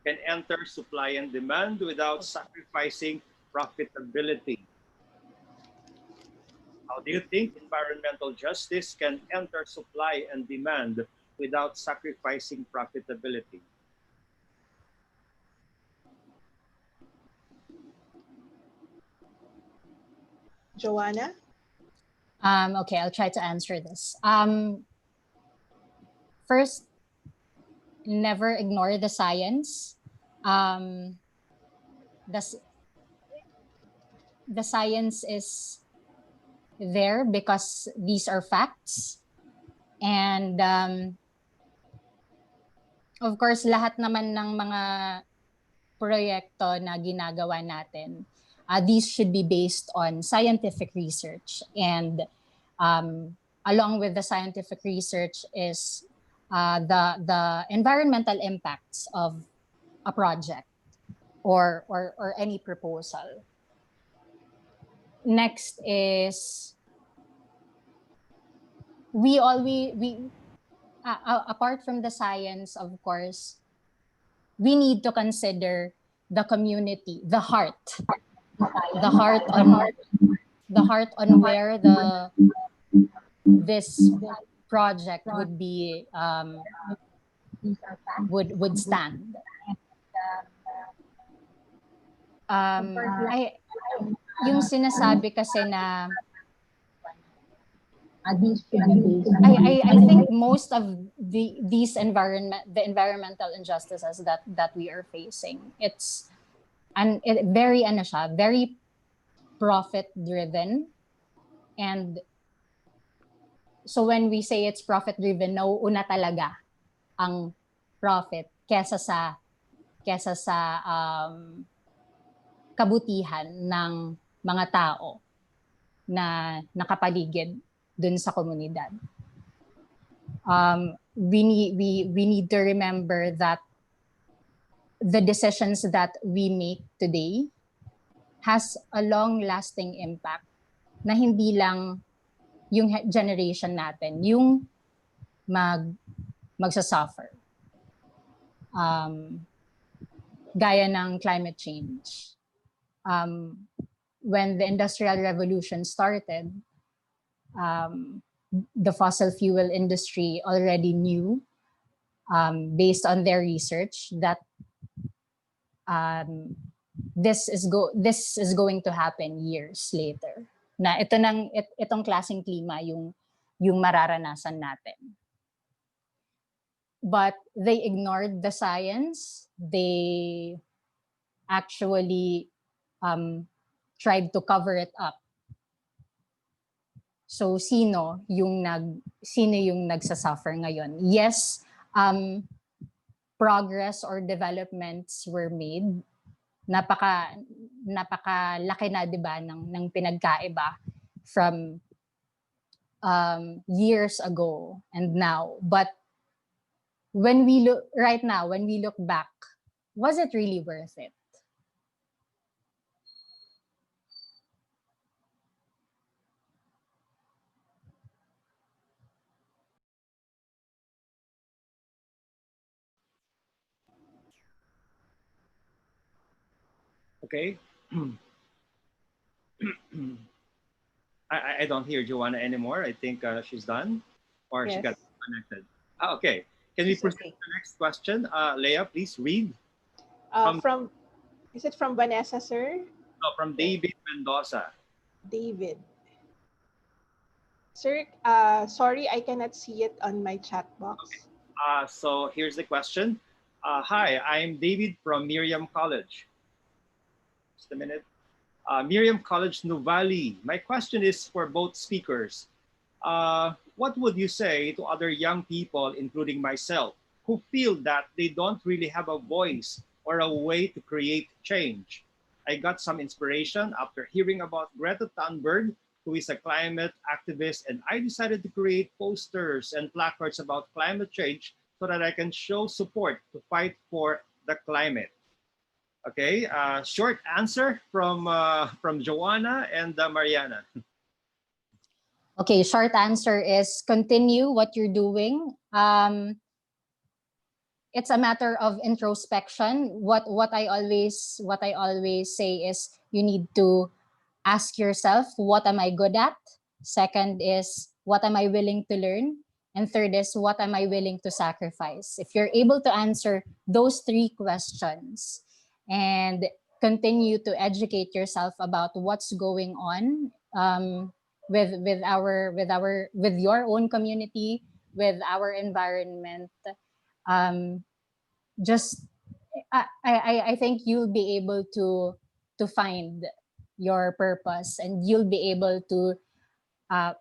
Can enter supply and demand without sacrificing profitability? How do you think environmental justice can enter supply and demand without sacrificing profitability? Joanna? Okay, I'll try to answer this. First, never ignore the science. The, the science is there because these are facts. And of course, lahat naman ng mga proyekto na ginagawa natin, these should be based on scientific research. And along with the scientific research is the environmental impacts of a project or any proposal. Next is apart from the science, of course, we need to consider the community, the heart on where this project would be would stand. Yung sinasabi kasi na I think most of the environmental injustices that we are facing, it's very profit driven. And so when we say it's profit driven, nauuna talaga ang profit kesa sa kabutihan ng mga tao na nakapaligid dun sa komunidad. We need to remember that the decisions that we make today has a long-lasting impact na hindi lang yung generation natin yung magsasuffer. Gaya ng climate change. When the Industrial Revolution started, the fossil fuel industry already knew, based on their research, that this is going to happen years later. Na itong klaseng klima yung mararanasan natin. But they ignored the science. They actually tried to cover it up. So sino yung nagsasuffer ngayon? Yes, progress or developments were made. Napakalaki na, 'di ba, ng pinagkaiba from years ago and now. But when we look back, was it really worth it? Okay. I don't hear Joanna anymore. I think she's done, or she Yes. got disconnected. Okay. Can we She's proceed okay. to the next question? Leah, please read. From Is it from Vanessa, sir? No, from David Mendoza. David. Sir, sorry, I cannot see it on my chat box. So here's the question. Hi, I'm David from Miriam College. Just a minute. Miriam College, Nuvali. My question is for both speakers. What would you say to other young people, including myself, who feel that they don't really have a voice or a way to create change? I got some inspiration after hearing about Greta Thunberg, who is a climate activist, and I decided to create posters and placards about climate change so that I can show support to fight for the climate. Okay, short answer from Joanna and Mariana. Okay, short answer is continue what you're doing. It's a matter of introspection. What I always say is you need to ask yourself, what am I good at? Second is, what am I willing to learn? And third is, what am I willing to sacrifice? If you're able to answer those three questions and continue to educate yourself about what's going on, with your own community, with our environment, um, just I think you'll be able to find your purpose, and you'll be able to uh,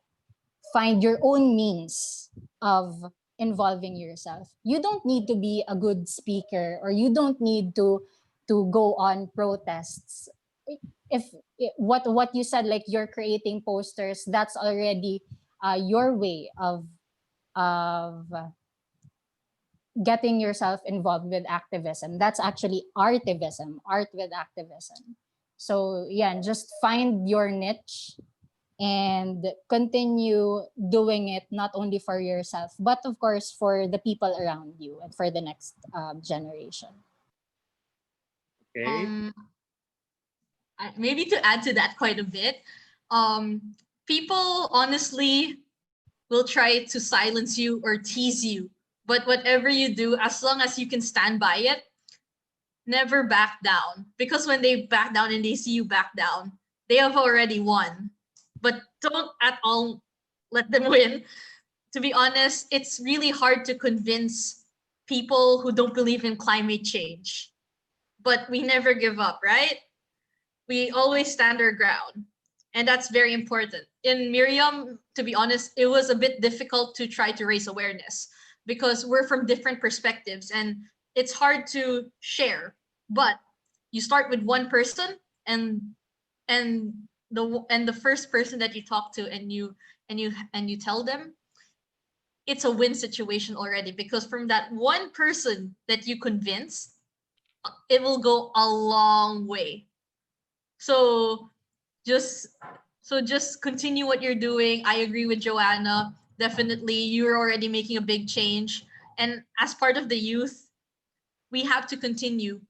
find your own means of involving yourself. You don't need to be a good speaker, or you don't need to go on protests. If what you said, like you're creating posters, that's already your way of getting yourself involved with activism. That's actually artivism, art with activism. So yeah, just find your niche and continue doing it, not only for yourself, but of course for the people around you and for the next generation. Okay. Maybe to add to that quite a bit, people honestly will try to silence you or tease you. But whatever you do, as long as you can stand by it, never back down. Because when they back down and they see you back down, they have already won. But don't at all let them win. To be honest, it's really hard to convince people who don't believe in climate change. But we never give up, right? We always stand our ground. And that's very important. In Miriam, to be honest, it was a bit difficult to try to raise awareness because we're from different perspectives and it's hard to share. But you start with one person and the first person that you talk to and you tell them, it's a win situation already, because from that one person that you convince, it will go a long way. So just just continue what you're doing. I agree with Joanna. Definitely, you're already making a big change. And as part of the youth, we have to continue,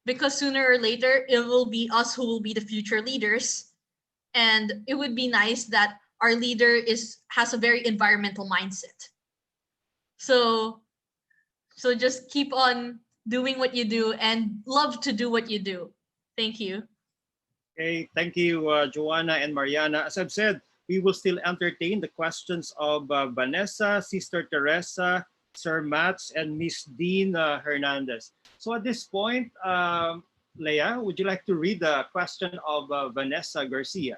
because sooner or later, it will be us who will be the future leaders. And it would be nice that our leader has a very environmental mindset. So just keep on doing what you do and love to do what you do. Thank you. Okay, thank you, Joanna and Mariana. As I've said, we will still entertain the questions of Vanessa, Sister Teresa, Sir Mats, and Miss Dean Hernandez. So at this point, Leah, would you like to read the question of Vanessa Garcia?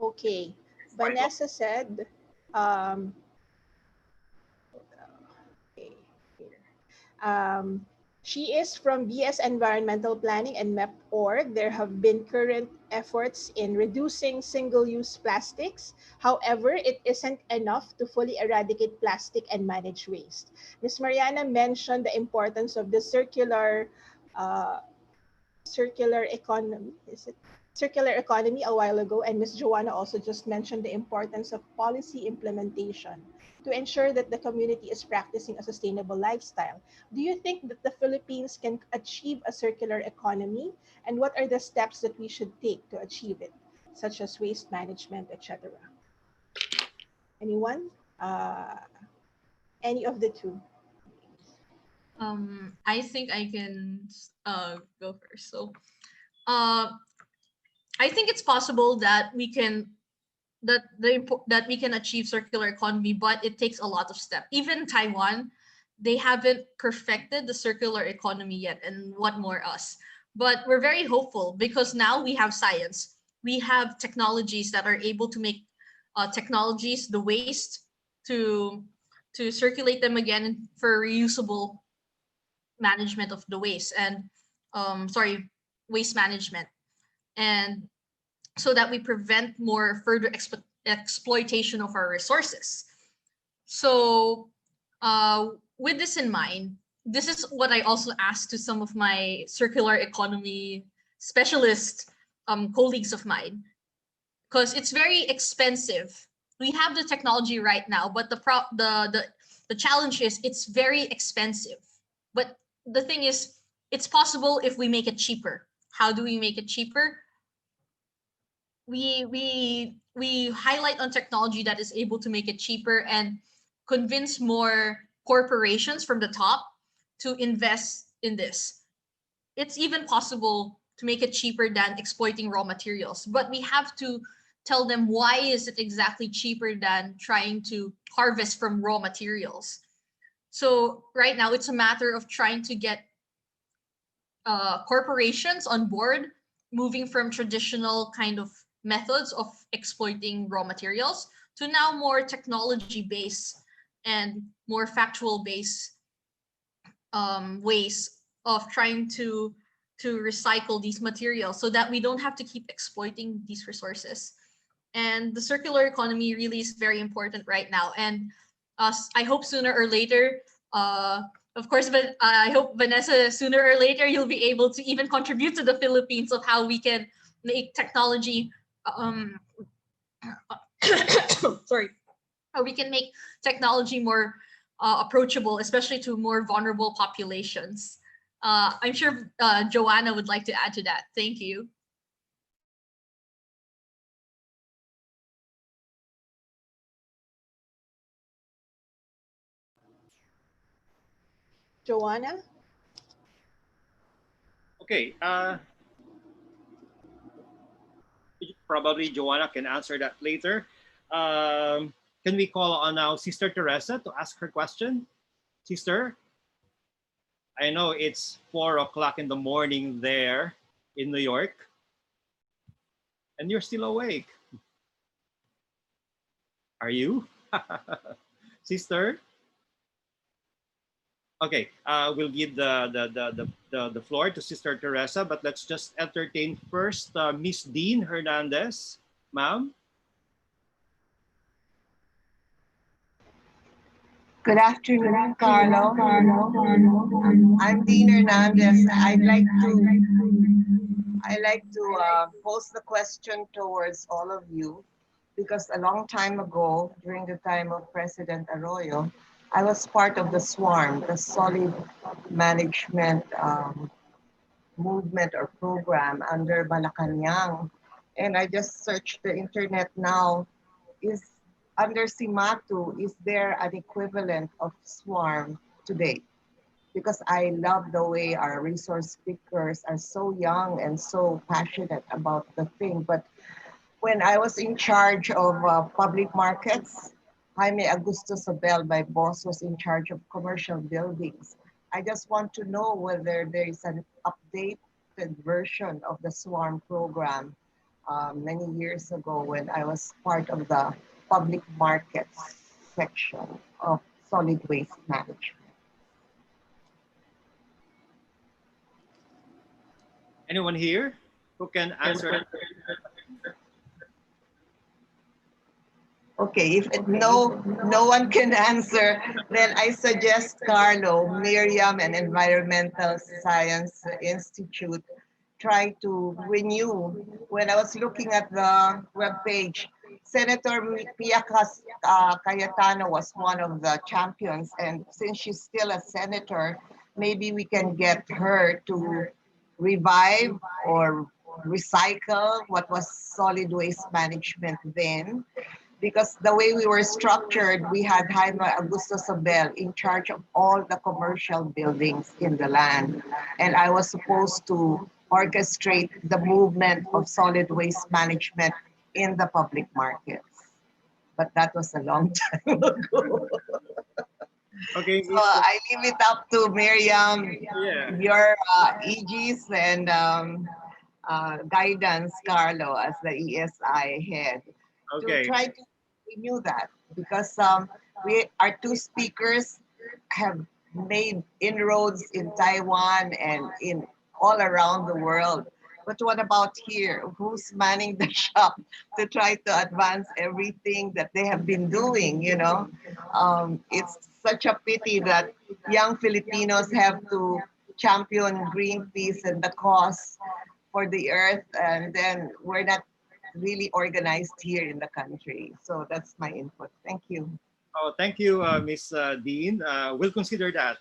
Okay. Vanessa said, um, okay, here. She is from BS Environmental Planning and MEP.org. There have been current efforts in reducing single-use plastics. However, it isn't enough to fully eradicate plastic and manage waste. Ms. Mariana mentioned the importance of the uh, circular economy. Is it circular economy a while ago? And Ms. Joanna also just mentioned the importance of policy implementation to ensure that the community is practicing a sustainable lifestyle. Do you think that the Philippines can achieve a circular economy? And what are the steps that we should take to achieve it, such as waste management, etc.? Anyone? Any of the two? I think I can go first. So, uh, I think it's possible that we can that we can achieve circular economy, but it takes a lot of steps. Even Taiwan, they haven't perfected the circular economy yet, and what more us. But we're very hopeful because now we have science, we have technologies that are able to make technologies the waste to circulate them again for reusable management of the waste and sorry waste management, and so that we prevent more further exploitation of our resources. So, with this in mind, this is what I also asked to some of my circular economy specialist colleagues of mine, because it's very expensive. We have the technology right now, but the challenge is it's very expensive. But the thing is, it's possible if we make it cheaper. How do we make it cheaper? We highlight on technology that is able to make it cheaper and convince more corporations from the top to invest in this. It's even possible to make it cheaper than exploiting raw materials, but we have to tell them why is it exactly cheaper than trying to harvest from raw materials. So right now it's a matter of trying to get corporations on board, moving from traditional kind of methods of exploiting raw materials to now more technology based and more factual based ways of trying to recycle these materials so that we don't have to keep exploiting these resources. And the circular economy really is very important right now. And I hope sooner or later, of course, but I hope Vanessa, sooner or later, you'll be able to even contribute to the Philippines of how we can make technology, sorry, how we can make technology more approachable, especially to more vulnerable populations. I'm sure Joanna would like to add to that. Thank you. Joanna? Okay, probably Joanna can answer that later. Can we call on now Sister Teresa to ask her question? Sister, I know it's 4 o'clock in the morning there in New York, and you're still awake. Are you? Sister? Okay, we'll give the floor to Sister Teresa, but let's just entertain first Miss Dean Hernandez. Ma'am? Good afternoon, Carlo. I'm Dean Hernandez. I like to pose the question towards all of you because a long time ago, during the time of President Arroyo, I was part of the SWARM, the Solid Management Movement or Program under Malacanang. And I just searched the internet now. Is under Simatu, is there an equivalent of SWARM today? Because I love the way our resource speakers are so young and so passionate about the thing. But when I was in charge of public markets, Jaime Augusto Sobel, my boss, was in charge of commercial buildings. I just want to know whether there is an updated version of the SWARM program many years ago when I was part of the public markets section of solid waste management. Anyone here who can answer that? Okay, if no one can answer, then I suggest Carlo, Miriam, and Environmental Science Institute try to renew. When I was looking at the webpage, Senator Pia Cayetano was one of the champions, and since she's still a senator, maybe we can get her to revive or recycle what was solid waste management then. because the way we were structured, we had Jaime Augusto Sobel in charge of all the commercial buildings in the land. And I was supposed to orchestrate the movement of solid waste management in the public markets. But that was a long time ago. Okay, So I leave it up to Miriam, yeah. your aegis and guidance, Carlo, as the ESI head, to Okay. try to renew that because our two speakers have made inroads in Taiwan and in all around the world. But what about here? Who's manning the shop to try to advance everything that they have been doing? It's such a pity that young Filipinos have to champion Greenpeace and the cause for the earth, and then we're not really organized here in the country. So that's my input. Thank you. Oh, thank you, Miss Dean. We'll consider that.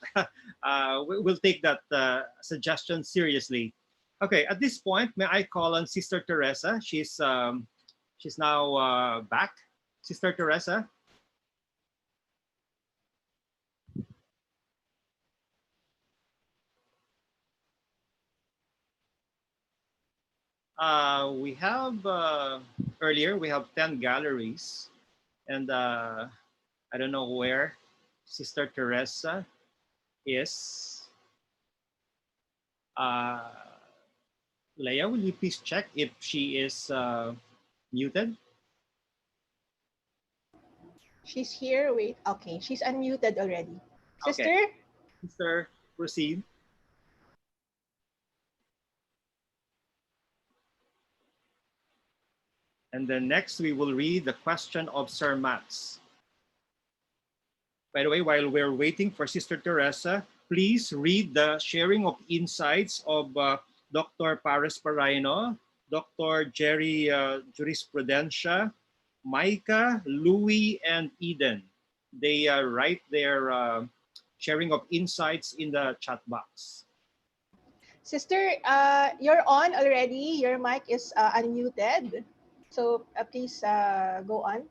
We'll take that suggestion seriously. Okay, at this point, may I call on Sister Teresa? She's now back. Sister Teresa. We have earlier we have 10 galleries, and I don't know where Sister Teresa is. Uh, Leia, will you please check if she is muted? She's here. Wait. Okay. She's unmuted already. Okay, Sister? Sister, proceed. And then next we will read the question of Sir Mats. By the way, while we're waiting for Sister Teresa, please read the sharing of insights of Dr. Paris Paraino, Dr. Jerry Jurisprudencia, Micah, Louis, and Eden. They write their sharing of insights in the chat box. Sister, you're on already. Your mic is unmuted. So please go on.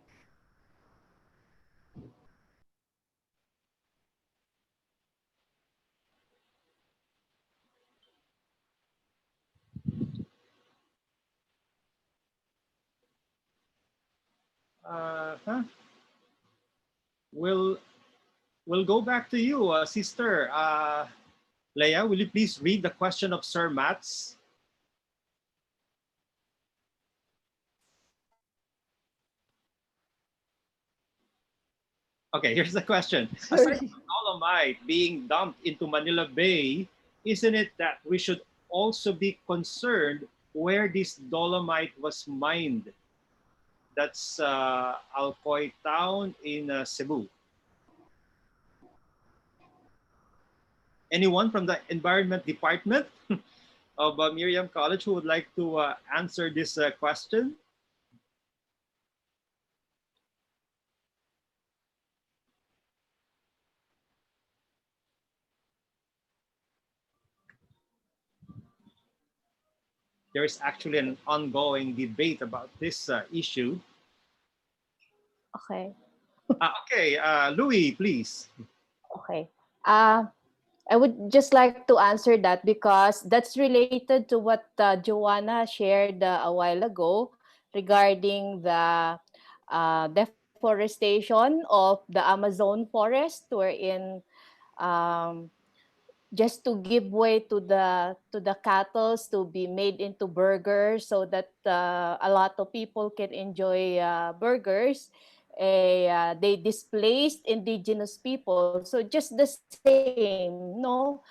Huh? We'll, we'll go back to you, Sister. Leia, will you please read the question of Sir Mats? Okay, here's the question. Aside from dolomite being dumped into Manila Bay, isn't it that we should also be concerned where this dolomite was mined? That's Alcoy Town in Cebu. Anyone from the Environment Department of Miriam College who would like to answer this question? There is actually an ongoing debate about this issue. Okay. Okay, Louis, please. Okay. I would just like to answer that because that's related to what Joanna shared a while ago regarding the deforestation of the Amazon forest, wherein um, just to give way to the cattle to be made into burgers so that a lot of people can enjoy burgers. They displaced indigenous people, so just the same, no,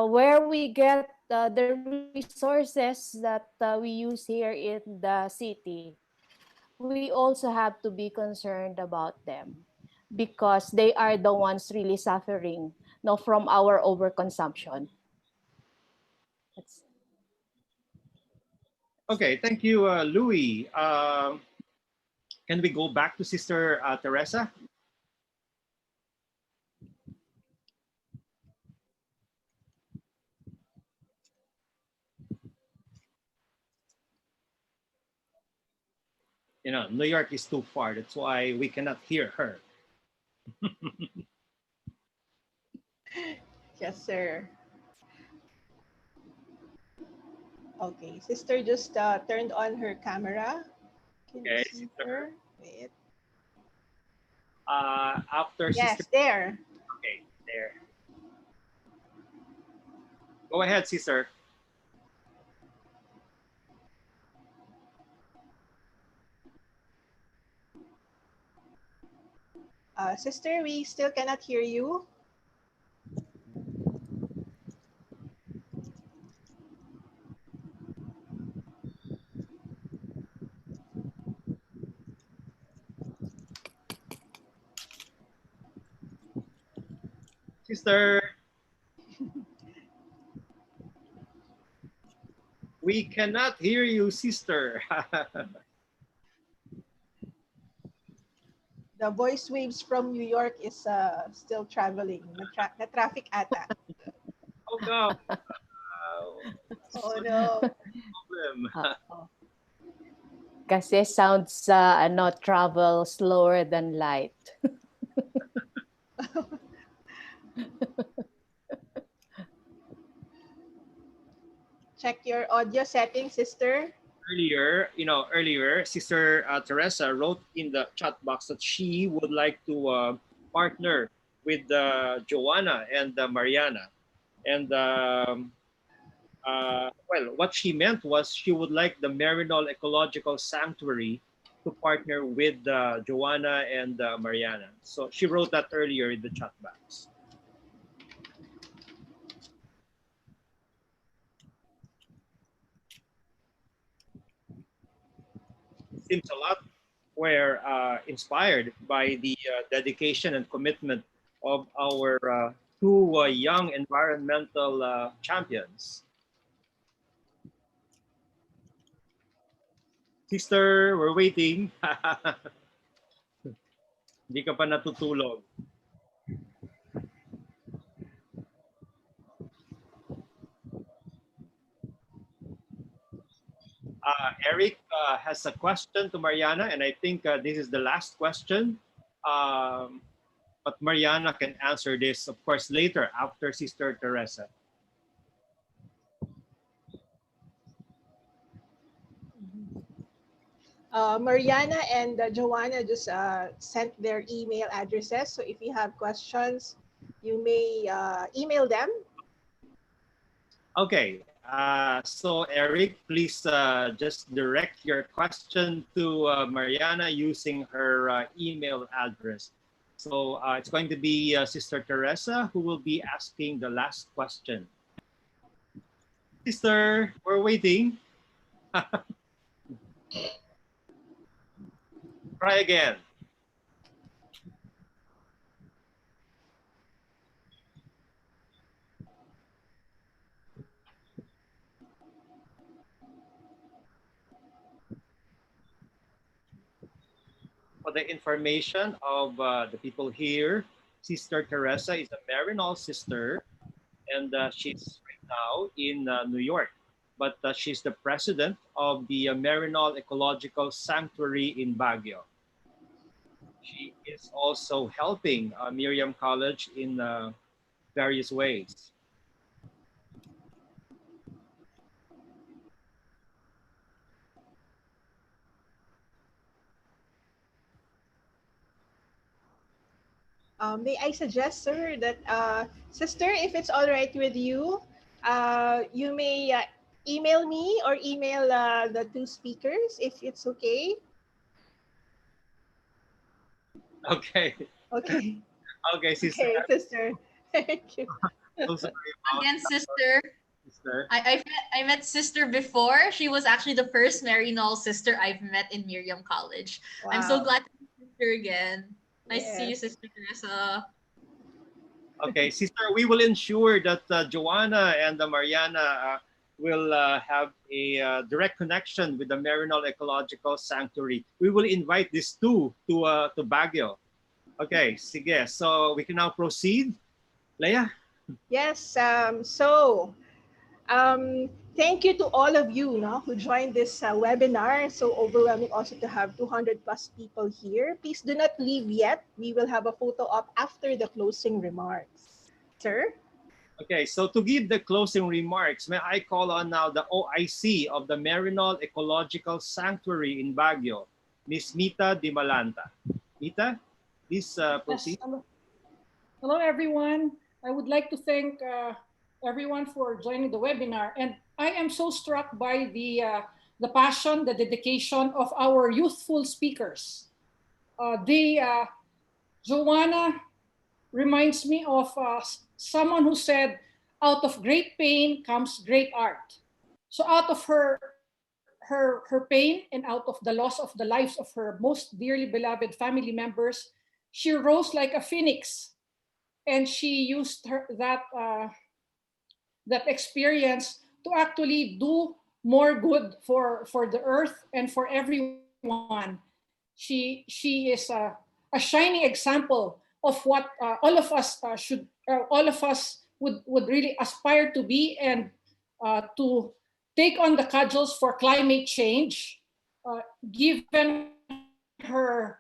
where we get the resources that we use here in the city, we also have to be concerned about them because they are the ones really suffering, no, from our overconsumption. That's, Okay, thank you, Louis. Can we go back to Sister Teresa? You know, New York is too far. That's why we cannot hear her. Yes, sir. Okay, sister just turned on her camera. Can you Okay, see sister. her? Wait. After sister. Yes, there. Okay, there. Go ahead, sister. Sister, we still cannot hear you. Sister, we cannot hear you, sister. The voice waves from New York is still traveling. Na-traffic ata. Oh no. Oh Such no. a problem. Kasi sounds travel slower than light. Check your audio settings, sister. Earlier, Sister Teresa wrote in the chat box that she would like to partner with Joanna and Mariana. And well, what she meant was she would like the Marinol Ecological Sanctuary to partner with Joanna and Mariana. So she wrote that earlier in the chat box. Seems a lot were inspired by the dedication and commitment of our two young environmental champions. Sister, we're waiting. Hindi ka pa natutulog. Eric has a question to Mariana, and I think this is the last question. But Mariana can answer this, of course, later after Sister Teresa. Mariana and Joanna just sent their email addresses. So if you have questions, you may email them. Okay, so Eric, please just direct your question to Mariana using her email address. So it's going to be Sister Teresa who will be asking the last question. Sister, we're waiting. Try again. For the information of the people here, Sister Teresa is a Marinol sister, and she's right now in New York. But she's the president of the Marinol Ecological Sanctuary in Baguio. She is also helping Miriam College in various ways. May I suggest, sir, that sister, if it's all right with you, you may email me or email the two speakers if it's okay. Okay. Okay. Okay, sister. Okay, sister. Thank you. So sorry about Again, that, sister. sister. I met sister before. She was actually the first Marinol sister I've met in Miriam College. Wow. I'm so glad to meet sister again. Nice to see you, Yes. Sister Teresa. Okay, sister, we will ensure that Joanna and Mariana will have a direct connection with the Marinol Ecological Sanctuary. We will invite these two to Baguio. Okay, sige. So we can now proceed. Leia? Yes. So um, Thank you to all of you who joined this webinar. So overwhelming also to have 200 plus people here. Please do not leave yet. We will have a photo op after the closing remarks. Sir? Okay, so to give the closing remarks, may I call on now the OIC of the Marinol Ecological Sanctuary in Baguio, Ms. Mita Dimalanta. Mita, please proceed. Yes, hello, everyone. I would like to thank everyone for joining the webinar. And I am so struck by the passion, the dedication of our youthful speakers. Joanna reminds me of someone who said, out of great pain comes great art. So out of her pain and out of the loss of the lives of her most dearly beloved family members, she rose like a phoenix, and she used that experience to actually do more good for the earth and for everyone. She is a shining example of what all of us would really aspire to be, and to take on the cudgels for climate change, given her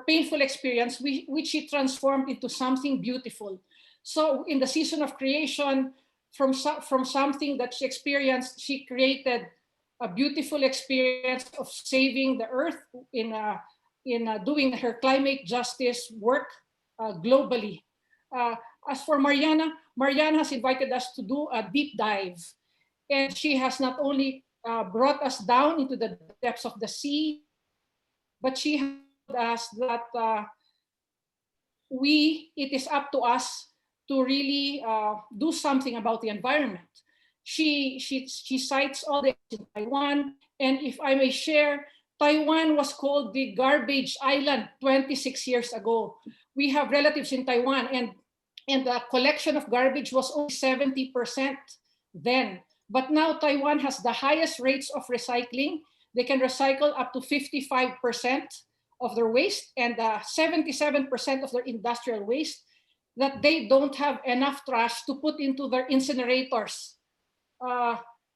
painful experience, which she transformed into something beautiful. So in the season of creation, from something that she experienced, she created a beautiful experience of saving the earth in doing her climate justice work globally. As for Mariana, Mariana has invited us to do a deep dive, and she has not only brought us down into the depths of the sea, but she has showed us that it is up to us to really do something about the environment. She cites all the in Taiwan, and if I may share, Taiwan was called the garbage island 26 years ago. We have relatives in Taiwan, and the collection of garbage was only 70% then. But now Taiwan has the highest rates of recycling. They can recycle up to 55% of their waste, and 77% of their industrial waste, that they don't have enough trash to put into their incinerators.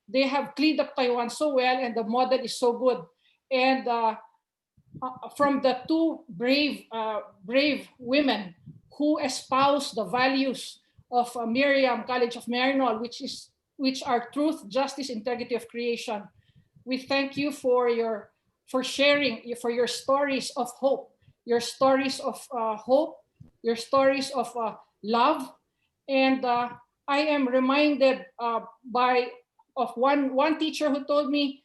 They have cleaned up Taiwan so well, and the model is so good. And from the two brave women who espouse the values of Miriam College of Marinol, which are truth, justice, integrity of creation, we thank you for sharing, for your stories of hope, your stories of hope, your stories of love. And I am reminded of one teacher who told me,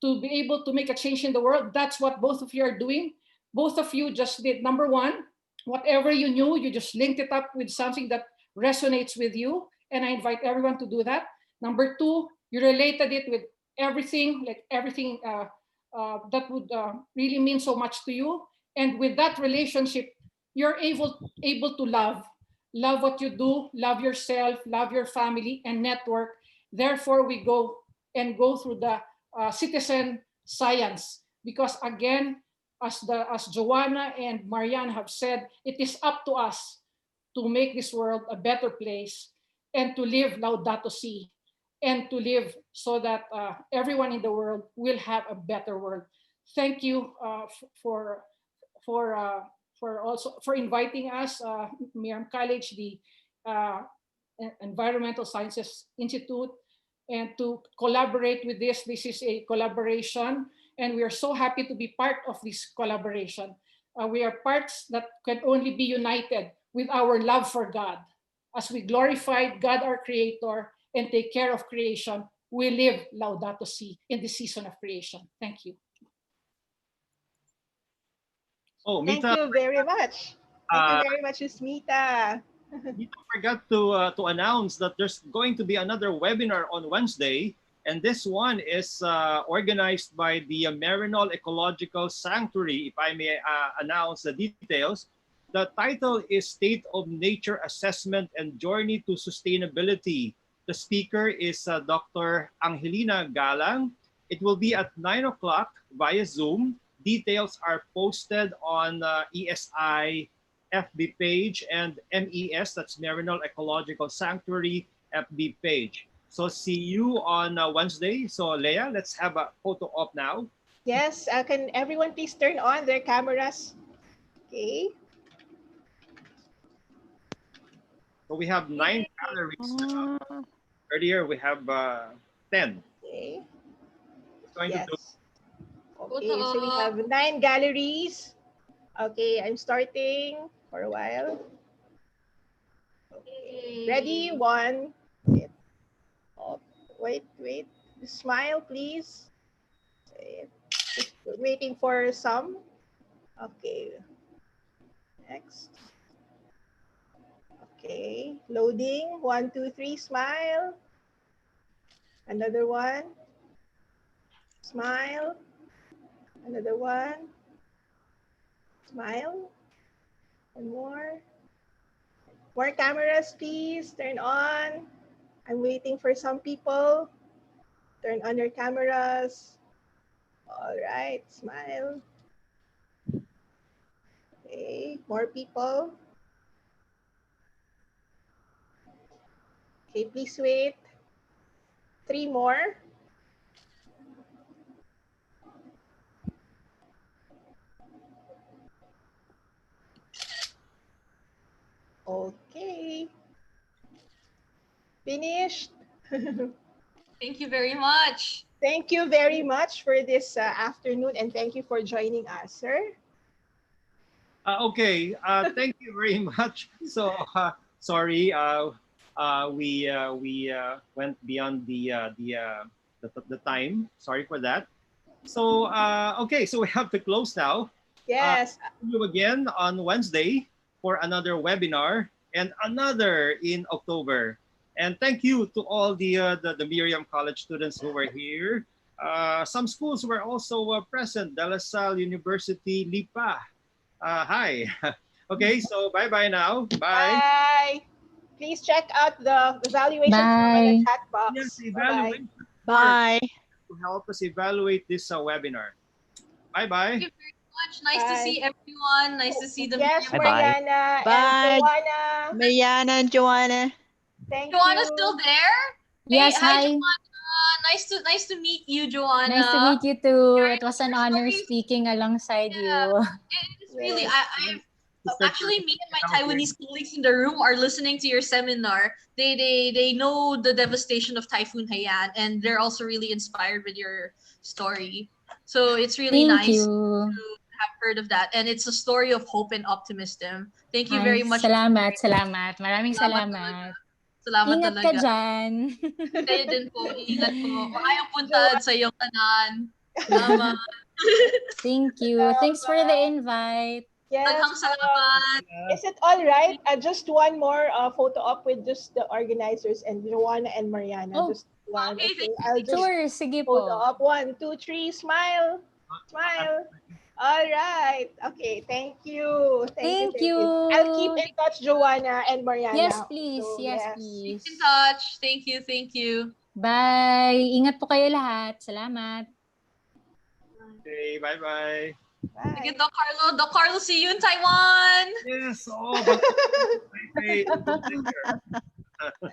to be able to make a change in the world, that's what both of you are doing. Both of you just did, number one, whatever you knew, you just linked it up with something that resonates with you. And I invite everyone to do that. Number two, you related it with everything, like everything that would really mean so much to you. And with that relationship, you're able to love what you do, love yourself, love your family, and network. Therefore, we go through the citizen science, because again, as Joanna and Marianne have said, it is up to us to make this world a better place, and to live Laudato Si, and to live so that everyone in the world will have a better world. Thank you for also for inviting us, Miriam College, the Environmental Sciences Institute, and to collaborate with this. This is a collaboration, and we are so happy to be part of this collaboration. We are parts that can only be united with our love for God. As we glorify God, our Creator, and take care of creation, we live Laudato Si in the season of creation. Thank you. Oh, Thank Mita. you very much. Thank you very much, Ms. Mita. Mita forgot to announce that there's going to be another webinar on Wednesday, and this one is organized by the Marinol Ecological Sanctuary. If I may announce the details, the title is State of Nature Assessment and Journey to Sustainability. The speaker is Dr. Angelina Galang. It will be at 9 o'clock via Zoom. Details are posted on ESI FB page and MES, that's Marinol Ecological Sanctuary FB page. So see you on Wednesday. So Leah, let's have a photo op now. Yes, can everyone please turn on their cameras? Okay. So we have 9 galleries. Earlier we have 10. Okay. It's going to do. Yes. Okay, so we have 9 galleries. Okay, I'm starting for a while. Okay. Ready? 1. Wait. Oh, wait. Smile, please. Okay. Just waiting for some. Okay. Next. Okay. Loading. 1, 2, 3. Smile. Another one. Smile. Another one. Smile. One more. More cameras, please. Turn on. I'm waiting for some people. Turn on your cameras. All right. Smile. Okay. More people. Okay, please wait. 3 more. Okay. Finished. Thank you very much. Thank you very much for this afternoon, and thank you for joining us, sir. Okay, thank you very much. So sorry, we went beyond the time. Sorry for that. So okay, so we have to close now. Yes. See you again on Wednesday for another webinar and another in October. And thank you to all the Miriam College students who were here. Some schools were also present. De La Salle University, Lipa. Hi. Okay, so bye-bye now. Bye. Bye. Please check out the evaluation form on the Bye. chat box. Yes, Bye-bye. evaluation Bye. to help us evaluate this webinar. Bye-bye. Thank you very much. Nice to Bye. see everyone. Nice to see the Yes, Miriam. Bye-bye. Mariana and Bye. Joanna. Mariana and Joanna. Thank Joanna's you. still there? Yes, Hi, hi. Joanna. Nice to meet you, Joanna. Nice to meet you too. Sharing It was an your honor stories. speaking alongside you. It's really, Yes. actually, me and my Taiwanese colleagues in the room are listening to your seminar. They know the devastation of Typhoon Haiyan, and they're also really inspired with your story. So it's really Thank nice you. to have heard of that, and it's a story of hope and optimism. Thank you very Ay, much. salamat. Maraming salamat. Salamat Ingat ka talaga. dyan. Kayo din po. Ingat po. Maayong puntad sa iyong tanan. Salamat. Thank you. Thanks for the invite. Yes. Daghang salamat. Is it all right? Just one more photo up with just the organizers and Joanna and Mariana. Oh, just one. okay, Okay. I'll just Sure, sige photo po. up. 1, 2, 3. Smile. Smile. All right. Okay. Thank you. Thank you. I'll keep in touch, Joanna and Mariana. Yes, please. So, Yes, yes. please. Keep in touch. Thank you. Thank you. Bye. Ingat po kayo lahat. Salamat. Okay, bye-bye. Sige, Bye. Doc Carlo. Doc Carlo, see you in Taiwan. Yes, but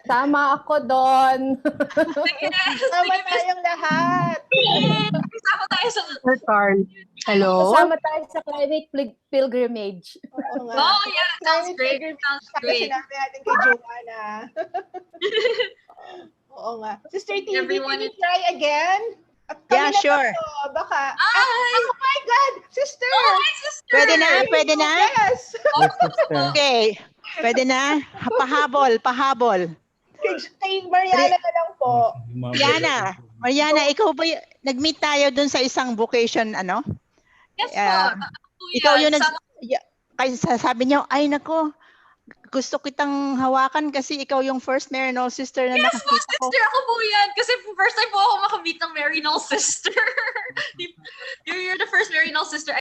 Sama ako doon. Sige. Sama tayong lahat. Kasama tayo sa... Sir Carl. Hello? Kasama tayo sa climate pilgrimage. Oo nga. Oh, yeah. Sounds Climate great. pilgrimage Sounds tayo, great. sinabi natin kay Joanna. Oo nga. Sister TV, Everyone can you try again? At Yeah, kami na sure. to, baka. Hi. Oh my God! Sister! Oh, hi, sister. Pwede na? Pwede na? Yes! Okay. Pwede na? Pahabol. Kay Mariana na lang po. Mariana, ikaw ba nag-meet tayo dun sa isang vocation, ano? Yes po. Ikaw yung kasi sabi niyo, ay nako, gusto kitang hawakan kasi ikaw yung first Maryknoll sister na Yes po, nakakita ko. sister. Ako po yan. Kasi first time po ako makamit ng Maryknoll sister. You're the first Maryknoll sister